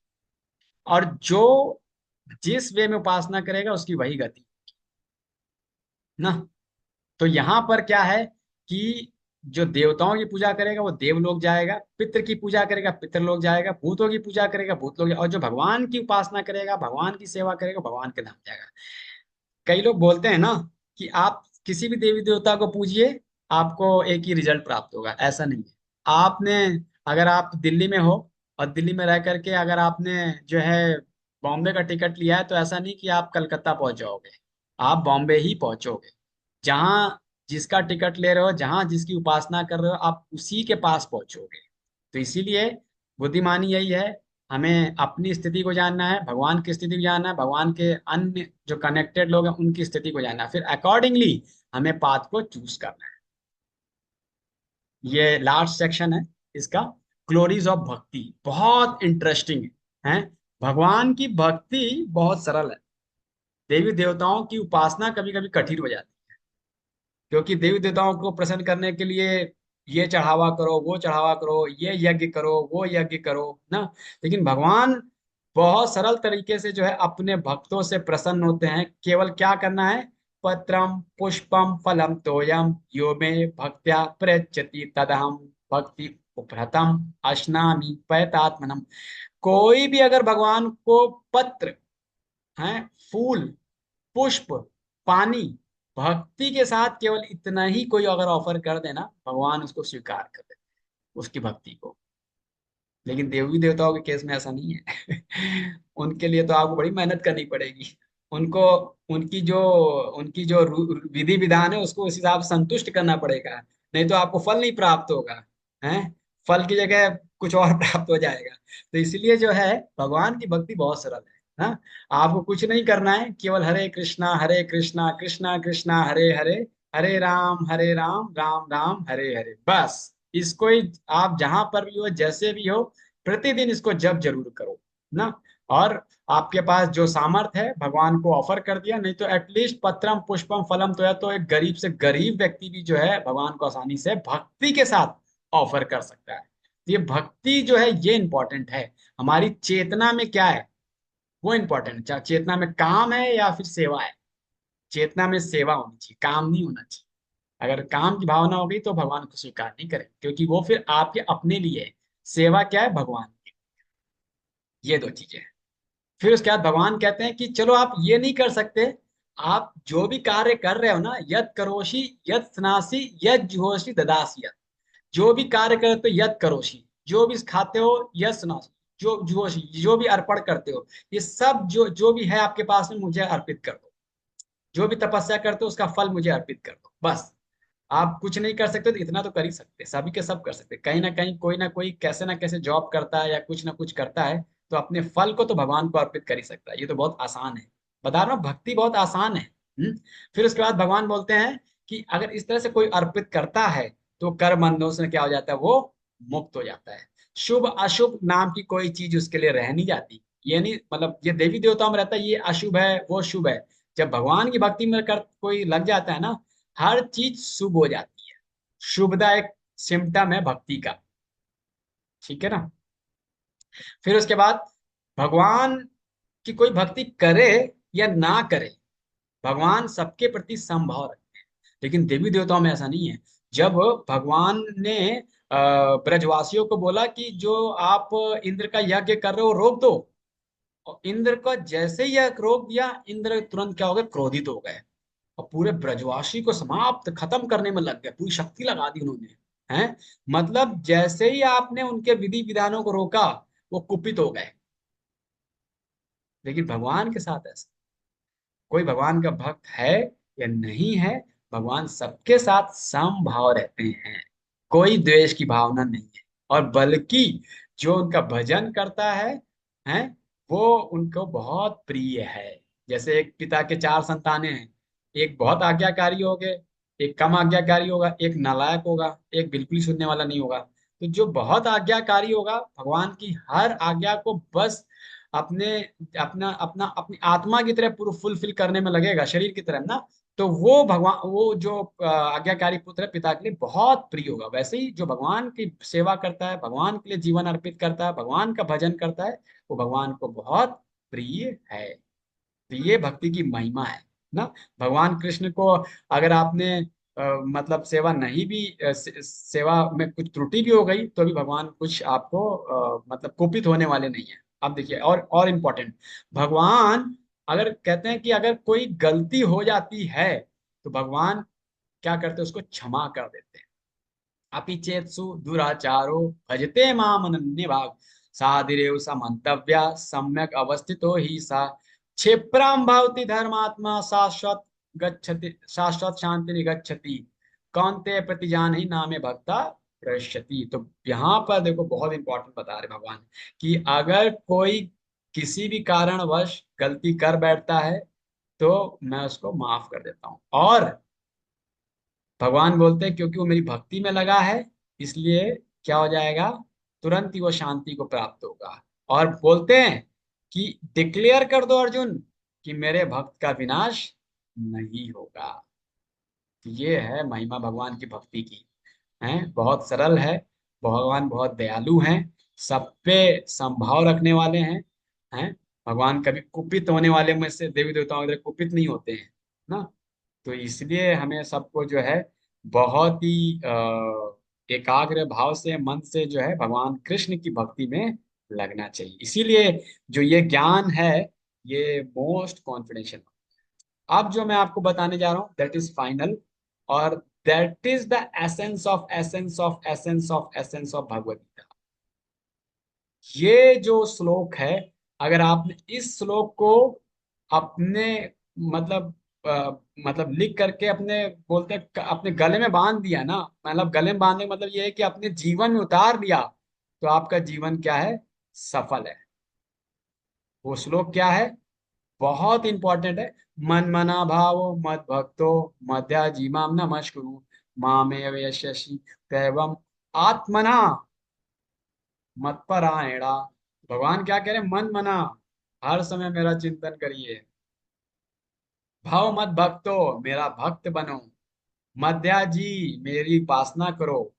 और जो जिस वे में उपासना करेगा उसकी वही गति ना। तो यहाँ पर क्या है कि जो देवताओं की पूजा करेगा वो देवलोक जाएगा, पितृ की पूजा करेगा पितृलोक जाएगा, भूतों की पूजा करेगा भूतलोक जाएगा, और जो भगवान की उपासना करेगा, भगवान की सेवा करेगा, भगवान के धाम जाएगा। कई लोग बोलते हैं ना कि आप किसी भी देवी देवता को पूजिए, आपको एक ही रिजल्ट प्राप्त होगा। ऐसा नहीं है। आपने, अगर आप दिल्ली में हो और दिल्ली में रह करके अगर आपने जो है बॉम्बे का टिकट लिया है, तो ऐसा नहीं कि आप कलकत्ता पहुंच जाओगे। आप बॉम्बे ही पहुंचोगे। जहां जिसका टिकट ले रहे हो, जहां जिसकी उपासना कर रहे हो, आप उसी के पास पहुंचोगे। तो इसीलिए बुद्धिमानी यही है, हमें अपनी स्थिति को जानना है, भगवान की स्थिति को जानना है, भगवान के अन्य जो कनेक्टेड लोग हैं उनकी स्थिति को जानना है, फिर अकॉर्डिंगली हमें पाथ को चूज करना है। ये लास्ट सेक्शन है इसका, ग्लोरीज ऑफ भक्ति, बहुत इंटरेस्टिंग है। भगवान की भक्ति बहुत सरल है। देवी देवताओं की उपासना कभी कभी कठिन हो जाती है, क्योंकि देवी देवताओं को प्रसन्न करने के लिए ये चढ़ावा करो, वो चढ़ावा करो, ये यज्ञ करो, वो यज्ञ करो ना। लेकिन भगवान बहुत सरल तरीके से जो है अपने भक्तों से प्रसन्न होते हैं। केवल क्या करना है, पत्रम पुष्पम फलम तोयम यो मे भक्त्या प्रयच्छति तदहम भक्ति उपहतम अश्नामि पैतात्मनम। कोई भी अगर भगवान को पत्र है, फूल, पुष्प, पानी, भक्ति के साथ केवल इतना ही कोई अगर ऑफर कर देना, भगवान उसको स्वीकार कर देते हैं, उसकी भक्ति को। लेकिन देवी देवताओं के केस में ऐसा नहीं है। उनके लिए तो आपको बड़ी मेहनत करनी पड़ेगी। उनको उनकी जो विधि विधान है उसको उस हिसाब से संतुष्ट करना पड़ेगा, नहीं तो आपको फल नहीं प्राप्त होगा। हैं, फल की जगह कुछ और प्राप्त हो जाएगा। तो इसलिए जो है भगवान की भक्ति बहुत सरल है। हाँ, आपको कुछ नहीं करना है, केवल हरे कृष्णा कृष्णा कृष्णा हरे हरे, हरे राम राम राम हरे हरे, बस इसको ही आप जहां पर भी हो, जैसे भी हो, प्रतिदिन इसको जप जरूर करो ना। और आपके पास जो सामर्थ है भगवान को ऑफर कर दिया, नहीं तो एटलीस्ट पत्रम पुष्पम फलम तो है, तो एक गरीब से गरीब व्यक्ति भी जो है भगवान को आसानी से भक्ति के साथ ऑफर कर सकता है। तो ये भक्ति जो है ये इंपॉर्टेंट है। हमारी चेतना में क्या है वो इंपॉर्टेंट है। चेतना में काम है या फिर सेवा है। चेतना में सेवा होनी चाहिए, काम नहीं होना चाहिए। अगर काम की भावना हो गई तो भगवान को स्वीकार नहीं करें, क्योंकि वो फिर आपके अपने लिए है। सेवा क्या है, भगवान की। ये दो चीजें हैं। फिर उसके बाद भगवान कहते हैं कि चलो आप ये नहीं कर सकते, आप जो भी कार्य कर रहे हो ना, यद करोषि यद स्नासी यद जुहोषि ददासी यद। जो भी कार्य करते हो यद करोषि, जो भी खाते हो यद स्नासी, जो जुहोषि जो भी अर्पण करते हो, ये सब जो जो भी है आपके पास में मुझे अर्पित कर दो। जो भी तपस्या करते हो उसका फल मुझे अर्पित कर दो, बस। आप कुछ नहीं कर सकते तो इतना तो कर ही सकते, सभी के सब कर सकते। कहीं ना कहीं कोई ना कोई कैसे ना कैसे जॉब करता है या कुछ ना कुछ करता है, तो अपने फल को तो भगवान को अर्पित कर ही सकता है। ये तो बहुत आसान है, बता रहा हूँ, भक्ति बहुत आसान है। फिर उसके बाद भगवान बोलते हैं कि अगर इस तरह से कोई अर्पित करता है तो कर्म बंधनों से क्या हो जाता है, वो मुक्त हो जाता है। शुभ अशुभ नाम की कोई चीज उसके लिए रह नहीं जाती। ये नहीं मतलब ये देवी देवताओं में रहता है, ये अशुभ है वो शुभ है। जब भगवान की भक्ति में कर कोई लग जाता है ना, हर चीज शुभ हो जाती है। शुभदा एक सिम्टम है भक्ति का, ठीक है ना। फिर उसके बाद भगवान की कोई भक्ति करे या ना करे, भगवान सबके प्रति समभाव रखते हैं। लेकिन देवी देवताओं में ऐसा नहीं है। जब भगवान ने ब्रजवासियों को बोला कि जो आप इंद्र का यज्ञ कर रहे हो रोक दो, और इंद्र को जैसे ही यह रोक दिया, इंद्र तुरंत क्या हो गए, क्रोधित हो गए, और पूरे ब्रजवासी को समाप्त खत्म करने में लग गए, पूरी शक्ति लगा दी उन्होंने। हैं, मतलब जैसे ही आपने उनके विधि विधानों को रोका, वो कुपित हो गए। लेकिन भगवान के साथ ऐसा, कोई भगवान का भक्त है या नहीं है, भगवान सबके साथ समभाव रहते हैं। कोई द्वेष की भावना नहीं है। और बल्कि जो उनका भजन करता है वो उनको बहुत प्रिय है। जैसे एक पिता के चार संतानें हैं, एक बहुत आज्ञाकारी होगे, एक कम आज्ञाकारी होगा, एक नालायक होगा, एक बिल्कुल सुनने वाला नहीं होगा। तो जो बहुत आज्ञाकारी होगा, भगवान की हर आज्ञा को बस अपने अपना अपना अपनी आत्मा की तरह पूरा फुलफिल करने में लगेगा, शरीर की तरह ना। तो वो भगवान, वो जो आज्ञाकारी पुत्र है, पिता के लिए बहुत प्रिय होगा। वैसे ही जो भगवान की सेवा करता है, भगवान के लिए जीवन अर्पित करता है, भगवान का भजन करता है, वो भगवान को बहुत प्रिय है। तो ये भक्ति की महिमा है ना। भगवान कृष्ण को अगर आपने मतलब सेवा नहीं भी सेवा में कुछ त्रुटि भी हो गई तो भी भगवान कुछ आपको मतलब कुपित होने वाले नहीं है। अब देखिए और इम्पोर्टेंट, भगवान अगर कहते हैं कि अगर कोई गलती हो जाती है तो भगवान क्या करते हैं, उसको क्षमा कर देते हैं। अपि चेत्सु दुराचारो भजते माम अनन्य भाग साधिरेव समन्तव्या सम्यक अवस्थितो ही सा क्षिप्रम भवति धर्मात्मा शाश्वत गच्छति शाश्वत शांति निगच्छति कौन्ते प्रतिजान ही नामे भक्ता प्रश्यति। तो यहाँ पर देखो बहुत इंपॉर्टेंट बता रहे भगवान कि अगर कोई किसी भी कारणवश गलती कर बैठता है तो मैं उसको माफ कर देता हूँ। और भगवान बोलते हैं क्योंकि वो मेरी भक्ति में लगा है इसलिए क्या हो जाएगा, तुरंत ही वो शांति को प्राप्त होगा। और बोलते हैं कि डिक्लेयर कर दो अर्जुन कि मेरे भक्त का विनाश नहीं होगा। तो ये है महिमा भगवान की भक्ति की, है बहुत सरल है। भगवान बहुत दयालु हैं, सब पे संभाव रखने वाले हैं। भगवान कभी कुपित होने वाले में से देवी देवताओं की तरह कुपित नहीं होते हैं ना। तो इसलिए हमें सबको जो है बहुत ही एकाग्र भाव से मन से जो है भगवान कृष्ण की भक्ति में लगना चाहिए। इसीलिए जो ये ज्ञान है ये मोस्ट कॉन्फिडेंशियल। अब जो मैं आपको बताने जा रहा हूँ दैट इज फाइनल, और that is the essence of essence of essence of essence of Bhagavad Gita. ये जो श्लोक है, अगर आपने इस श्लोक को अपने मतलब मतलब लिख करके अपने बोलते हैं अपने गले में बांध दिया ना, मतलब गले में बांधने का मतलब ये है कि अपने जीवन में उतार दिया, तो आपका जीवन क्या है, सफल है। वो श्लोक क्या है, बहुत इंपॉर्टेंट है। मन मना भावो मद भक्तो मध्या जीमाम नमस्कुरु मामेव यशस्वी दैवम आत्मना मत्परायणा। भगवान क्या कह रहे हैं, मन मना हर समय मेरा चिंतन करिए, भाव मत भक्तो मेरा भक्त बनो, मध्या जी मेरी उपासना करो,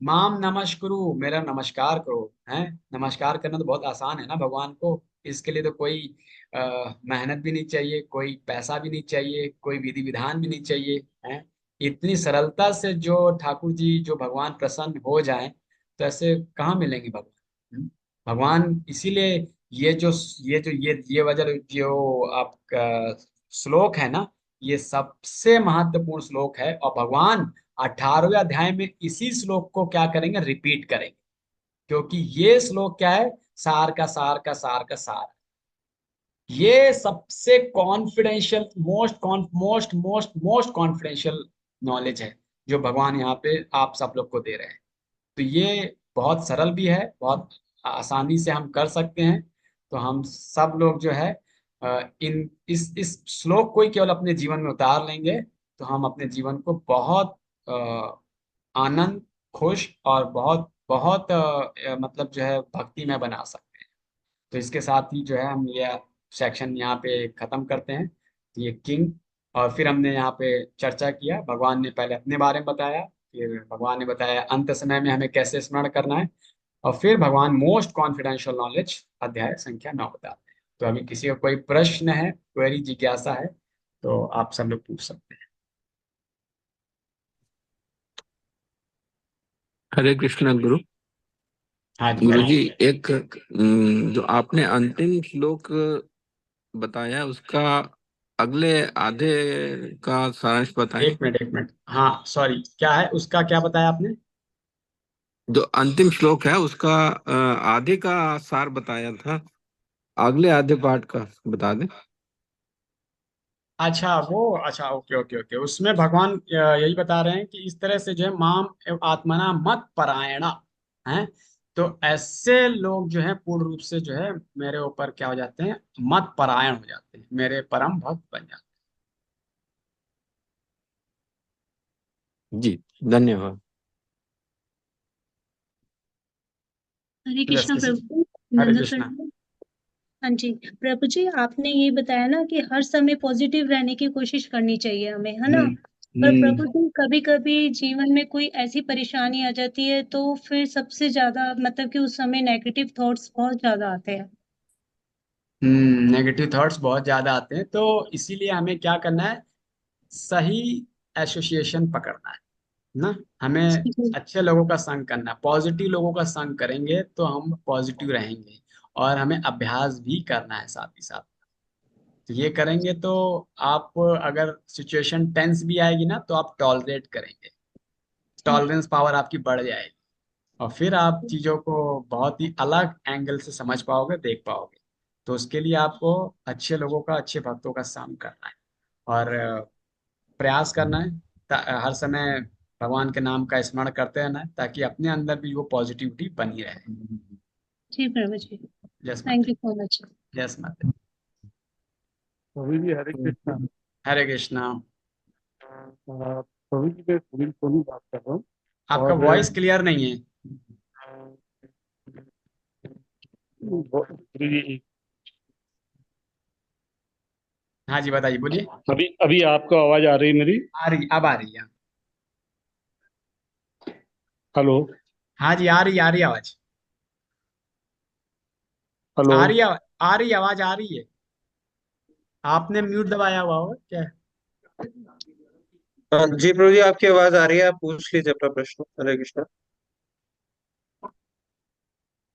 माम नमस्कुरु मेरा नमस्कार करो। है नमस्कार करना तो बहुत आसान है ना भगवान को, इसके लिए तो कोई मेहनत भी नहीं चाहिए, कोई पैसा भी नहीं चाहिए, कोई विधि विधान भी नहीं चाहिए। है इतनी सरलता से जो ठाकुर जी जो भगवान प्रसन्न हो जाएं तो ऐसे कहाँ मिलेंगे भगवान। भगवान इसीलिए ये वजह जो आपका श्लोक है ना, ये सबसे महत्वपूर्ण श्लोक है। और भगवान 18वें अध्याय में इसी श्लोक को क्या करेंगे, रिपीट करेंगे, क्योंकि ये श्लोक क्या है, सार का सार का सार का सार। ये सबसे confidential most most most confidential knowledge है जो भगवान यहाँ पे आप सब लोग को दे रहे हैं। तो ये बहुत सरल भी है, बहुत आसानी से हम कर सकते हैं। तो हम सब लोग जो है इन इस श्लोक को ही केवल अपने जीवन में उतार लेंगे तो हम अपने जीवन को बहुत आनंद, खुश और बहुत बहुत मतलब जो है भक्ति में बना सकते हैं। तो इसके साथ ही जो है हम ये सेक्शन यहाँ पे खत्म करते हैं। तो ये किंग, और फिर हमने यहाँ पे चर्चा किया, भगवान ने पहले अपने बारे में बताया, फिर भगवान ने बताया अंत समय में हमें कैसे स्मरण करना है, और फिर भगवान मोस्ट कॉन्फिडेंशियल नॉलेज अध्याय संख्या 9 बताते हैं। तो अभी किसी का कोई प्रश्न है, क्वेरी, जिज्ञासा है तो आप सब लोग पूछ सकते हैं। हरे कृष्णा गुरु। हाँ जी गुरु हाँ जी, जी। एक जो आपने अंतिम श्लोक बताया उसका अगले आधे का सारांश बताएं। एक मिनट, हाँ सॉरी, क्या है उसका, क्या बताया आपने। जो अंतिम श्लोक है उसका आधे का सार बताया था, अगले आधे पार्ट का बता दें। अच्छा वो, अच्छा ओके ओके ओके, उसमें भगवान यही बता रहे हैं कि इस तरह से जो है माम एवं आत्मना मत परायणा है। तो ऐसे लोग जो है पूर्ण रूप से जो है मेरे ऊपर क्या हो जाते हैं, मत परायण हो जाते हैं, मेरे परम भक्त बन जाते जी, धन्यवाद। हरे हैं। कृष्णा जैसे प्रभु। हरे नंदा सर। कृष्णा। हाँ जी। प्रभु जी, आपने ये बताया ना कि हर समय पॉजिटिव रहने की कोशिश करनी चाहिए हमें, है ना। हम्म पर प्रभु हम्म जी, कभी कभी जीवन में कोई ऐसी परेशानी आ जाती है तो फिर सबसे ज्यादा मतलब कि उस समय नेगेटिव थॉट्स बहुत ज्यादा आते हैं। नेगेटिव थॉट्स बहुत ज्यादा आते हैं, तो इसीलिए हमें क्या करना है, सही एसोसिएशन पकड़ना है ना। हमें अच्छे लोगों का संग करना है, पॉजिटिव लोगों का संग करेंगे तो हम पॉजिटिव रहेंगे। और हमें अभ्यास भी करना है साथ ही साथ। तो ये करेंगे तो आप, अगर सिचुएशन टेंस भी आएगी ना तो आप टॉलरेट करेंगे, टॉलरेंस पावर आपकी बढ़ जाएगी। और फिर आप चीजों को बहुत ही अलग एंगल से समझ पाओगे, देख पाओगे। तो उसके लिए आपको अच्छे लोगों का, अच्छे भक्तों का संग करना है। और प्रयास करना है हर समय भगवान के नाम का स्मरण करते रहना है, ताकि अपने अंदर भी वो पॉजिटिविटी बनी रहे। जी प्रभु जी, जस थैंक माता, यू सो मच। जस माता। प्रभु जी हरे कृष्णा। हरे कृष्णा। प्रभु जी मैं सुनील सोनी बात कर रहा हूँ। आपका और वॉइस क्लियर नहीं है। प्रभु जी हाँ जी, बताइए, बोलिए। अभी अभी आपको आवाज आ रही है मेरी? आ रही, अब आ रही है। हेलो हाँ जी, आ रही आवाज। हेलो। आ रही आवाज आ रही है। आपने म्यूट दबाया हुआ हो क्या? हाँ जी प्रभु जी, आपकी आवाज आ रही है, आप पूछ लीजिए अपना प्रश्न। हरे कृष्णा।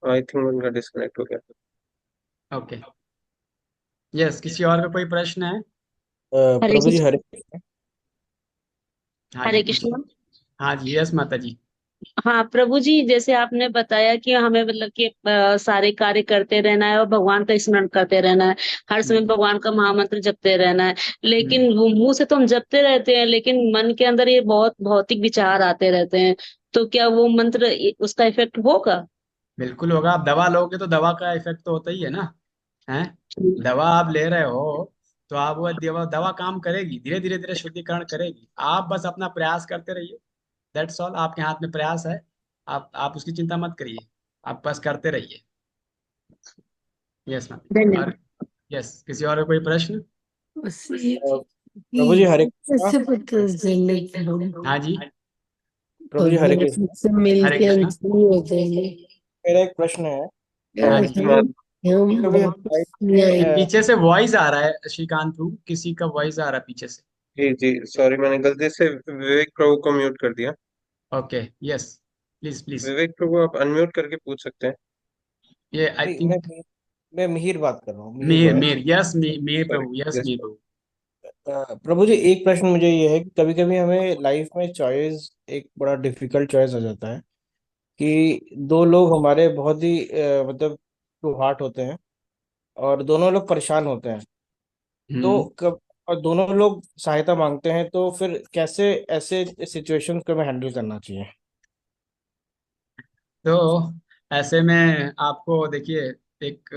आई थिंक उनका डिस्कनेक्ट हो गया। ओके। यस, किसी और का कोई प्रश्न है? हरे प्रभु जी कृष्ण। हरे। हाँ जी, हरे पूछिए। कृष्ण। हाँ जी, यस माता जी। हाँ प्रभु जी, जैसे आपने बताया कि हमें मतलब कि सारे कार्य करते रहना है और भगवान का स्मरण करते रहना है, हर समय हम्म, भगवान का महामंत्र जपते रहना है। हम्म। लेकिन वो मुंह से तो हम जपते रहते हैं, लेकिन मन के अंदर ये बहुत भौतिक विचार आते रहते हैं। तो क्या वो मंत्र उसका इफेक्ट होगा? बिल्कुल होगा। आप दवा लोगे तो दवा का इफेक्ट तो होता ही है ना। है, दवा आप ले रहे हो तो आप, वो दवा दवा काम करेगी, धीरे धीरे धीरे शुद्धिकरण करेगी। आप बस अपना प्रयास करते रहिए। दैट्स ऑल, आपके हाथ में प्रयास है। आप उसकी चिंता मत करिए, आप बस करते रहिए। Yes ma'am. और धन्यवाद। यस, किसी और का कोई प्रश्न? प्रभु जी हरे कृष्णा। कैसे पता चले हाँ जी। प्रभु जी हरे कृष्णा। से हरे मिलके कृष्णा। अंजलि हो जाएंगे? मेरा एक प्रश्न है। हाँ जी, हम प्लीज। कभी हम लाइफ में पीछे से वॉइस आ रहा है श्रीकांत प्रभु, किसी का वॉइस आ रहा है पीछे से। जी जी सॉरी, मैंने गलती से विवेक प्रभु को म्यूट कर दिया। Okay, yes, please please. Vivek Prabhu आप अनम्यूट करके पूछ सकते हैं। ये आई नहीं, थिंक मैं मिहिर बात कर रहा हूँ, Mihir Mir, Bhagat. Mir, yes, Mir sorry. Prabhu, yes yes. Mir Prabhu. Prabhu ji एक प्रश्न मुझे ये है कि कभी कभी हमें लाइफ में चॉइस, एक बड़ा डिफिकल्ट चॉइस हो जाता है कि दो लोग हमारे बहुत ही मतलब टू हार्ट होते हैं और दोनों लोग परेशान होते हैं। तो हम्म। कब और दोनों लोग सहायता मांगते हैं, तो फिर कैसे ऐसे सिचुएशंस को हमें हैंडल करना चाहिए? तो ऐसे में आपको देखिए, एक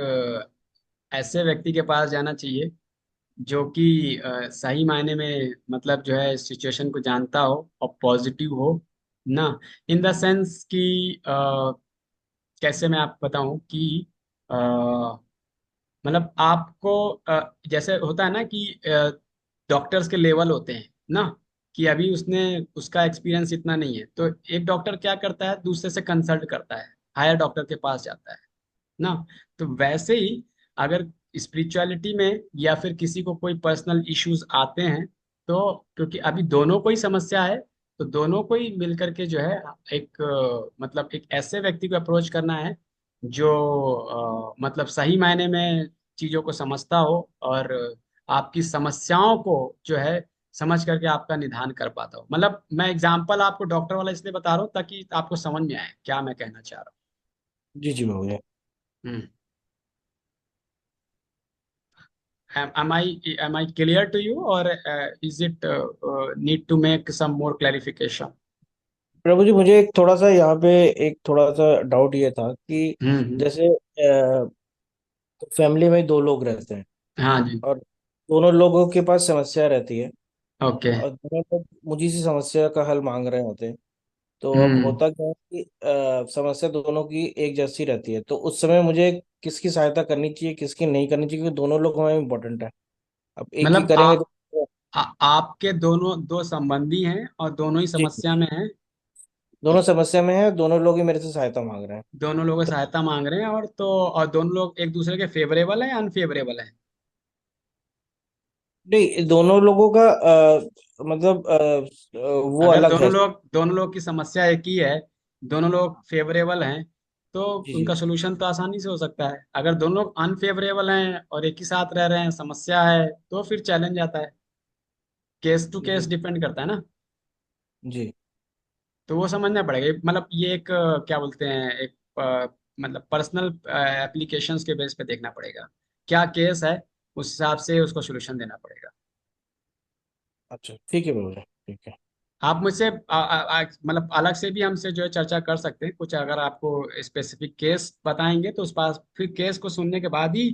ऐसे व्यक्ति के पास जाना चाहिए जो कि सही मायने में, मतलब जो है सिचुएशन को जानता हो और पॉजिटिव हो ना। इन द सेंस कि कैसे मैं आपको बताऊं कि मतलब आपको जैसे होता है ना कि डॉक्टर्स के लेवल होते हैं ना, कि अभी उसने, उसका एक्सपीरियंस इतना नहीं है, तो एक डॉक्टर क्या करता है, दूसरे से कंसल्ट करता है, हायर डॉक्टर के पास जाता है ना। तो वैसे ही अगर स्पिरिचुअलिटी में या फिर किसी को कोई पर्सनल इश्यूज आते हैं, तो क्योंकि अभी दोनों को ही समस्या है, तो दोनों को ही मिलकर के जो है एक मतलब एक ऐसे व्यक्ति को अप्रोच करना है जो मतलब सही मायने में चीजों को समझता हो और आपकी समस्याओं को जो है समझ करके आपका निदान कर पाता हो। मतलब मैं एग्जांपल आपको डॉक्टर वाला इसलिए बता रहा हूँ ताकि आपको समझ में आए क्या मैं कहना चाह रहा जी जी भैया। हूँ। Am I clear to you, or is it need to make some more clarification? प्रभु जी मुझे एक थोड़ा सा यहाँ पे एक थोड़ा सा डाउट ये था कि हम्म। जैसे फैमिली में दो लोग रहते हैं हाँ जी। और दोनों लोगों के पास समस्या रहती है ओके। और दोनों लोग मुझे सी समस्या का हल मांग रहे होते हैं। तो अब हम्म। होता क्या है कि समस्या दोनों की एक जैसी रहती है, तो उस समय मुझे किसकी सहायता करनी चाहिए, किसकी नहीं करनी चाहिए, क्योंकि दोनों लोग हमें इम्पोर्टेंट है। अब एक ही मतलब करेंगे तो आपके दोनों दो संबंधी हैं और दोनों ही जी समस्या में हैं। दोनों समस्या में है, दोनों लोग ही मेरे से सहायता मांग रहे हैं। दोनों लोग तो सहायता मांग रहे हैं, और दोनों लोग एक दूसरे के फेवरेबल है, अनफेवरेबल है? नहीं, दोनों लोगों का मतलब वो अगर अलग है। दोनों लोग की समस्या एक ही है, दोनों लोग फेवरेबल हैं, तो जी जी उनका सोल्यूशन तो आसानी से हो सकता है। अगर दोनों लोग अनफेवरेबल हैं और एक ही साथ रह रहे हैं, समस्या है, तो फिर चैलेंज आता है। केस टू केस जी डिपेंड करता है ना। जी तो वो समझना पड़ेगा। मतलब ये एक क्या बोलते हैं, एक मतलब पर्सनल एप्लीकेशंस के बेस पे देखना पड़ेगा, क्या केस है, उस हिसाब से उसको सोल्यूशन देना पड़ेगा। अच्छा ठीक है बाबू जी, ठीक है। आप मुझसे मतलब अलग से भी हमसे जो है चर्चा कर सकते हैं। कुछ अगर आपको स्पेसिफिक केस बताएंगे तो उस पास फिर केस को सुनने के बाद ही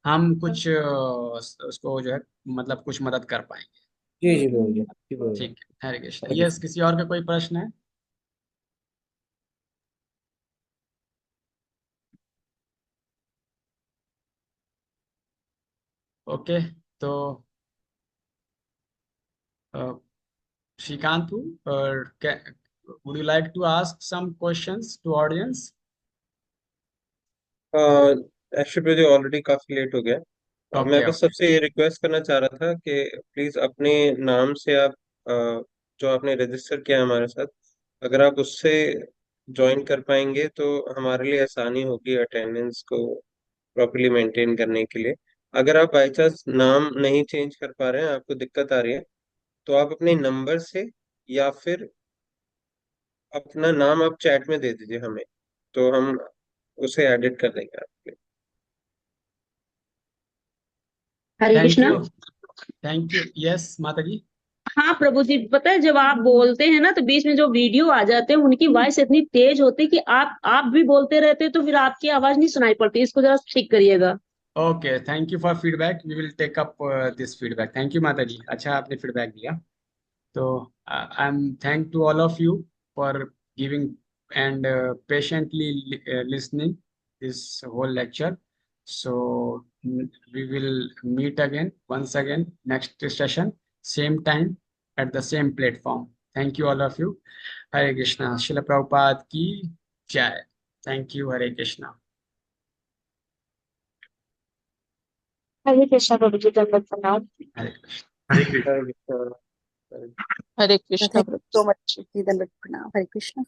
हम कुछ उसको जो है मतलब कुछ मदद कर पाएंगे। जी जी बाबू जी, ठीक बाबू जी। ठीक है, हरे कृष्ण। हरे यस, कृष्ण। किसी और का कोई प्रश्न है? ओके, तो अ, श्रीकांत, और would you like to ask some questions to audience? Actually मुझे ऑलरेडी काफी लेट हो गया। मैं ओके बस ओके। सबसे ये रिक्वेस्ट करना चाह रहा था कि प्लीज अपने नाम से आप जो आपने रजिस्टर किया है हमारे साथ, अगर आप उससे ज्वाइन कर पाएंगे तो हमारे लिए आसानी होगी अटेंडेंस को प्रॉपर्ली मेंटेन करने के लिए। अगर आप बाई चांस नाम नहीं चेंज कर पा रहे हैं, आपको दिक्कत आ रही है, तो आप अपने नंबर से या फिर अपना नाम आप चैट में दे दीजिए हमें, तो हम उसे एडिट कर देंगे आपके लिए। Hare thank Krishna. You. Thank you. Yes माता जी। हाँ प्रभु जी, पता है जब आप बोलते हैं ना तो बीच में जो वीडियो आ जाते हैं उनकी वॉइस इतनी तेज होती है कि आप भी बोलते रहते हैं तो फिर आपकी आवाज नहीं सुनाई पड़ती। इसको जरा ठीक करिएगा। Okay, thank you for feedback, we will take up this feedback. Thank you माता जी, अच्छा आपने फीडबैक दिया। तो I am thank to all of you for giving and patiently listening this whole lecture. So we will meet again once again next session, same time at the same platform. Thank you all of you. Hare Krishna, Srila Prabhupada ki jai. Thank you, Hare Krishna. हरे कृष्णा प्रभु जी, दंडवत प्रणाम। Hare Krishna. Hare Krishna. Hare Krishna Thank Prabhu you ji. so much, Dhanvat Pranam. Hare Krishna.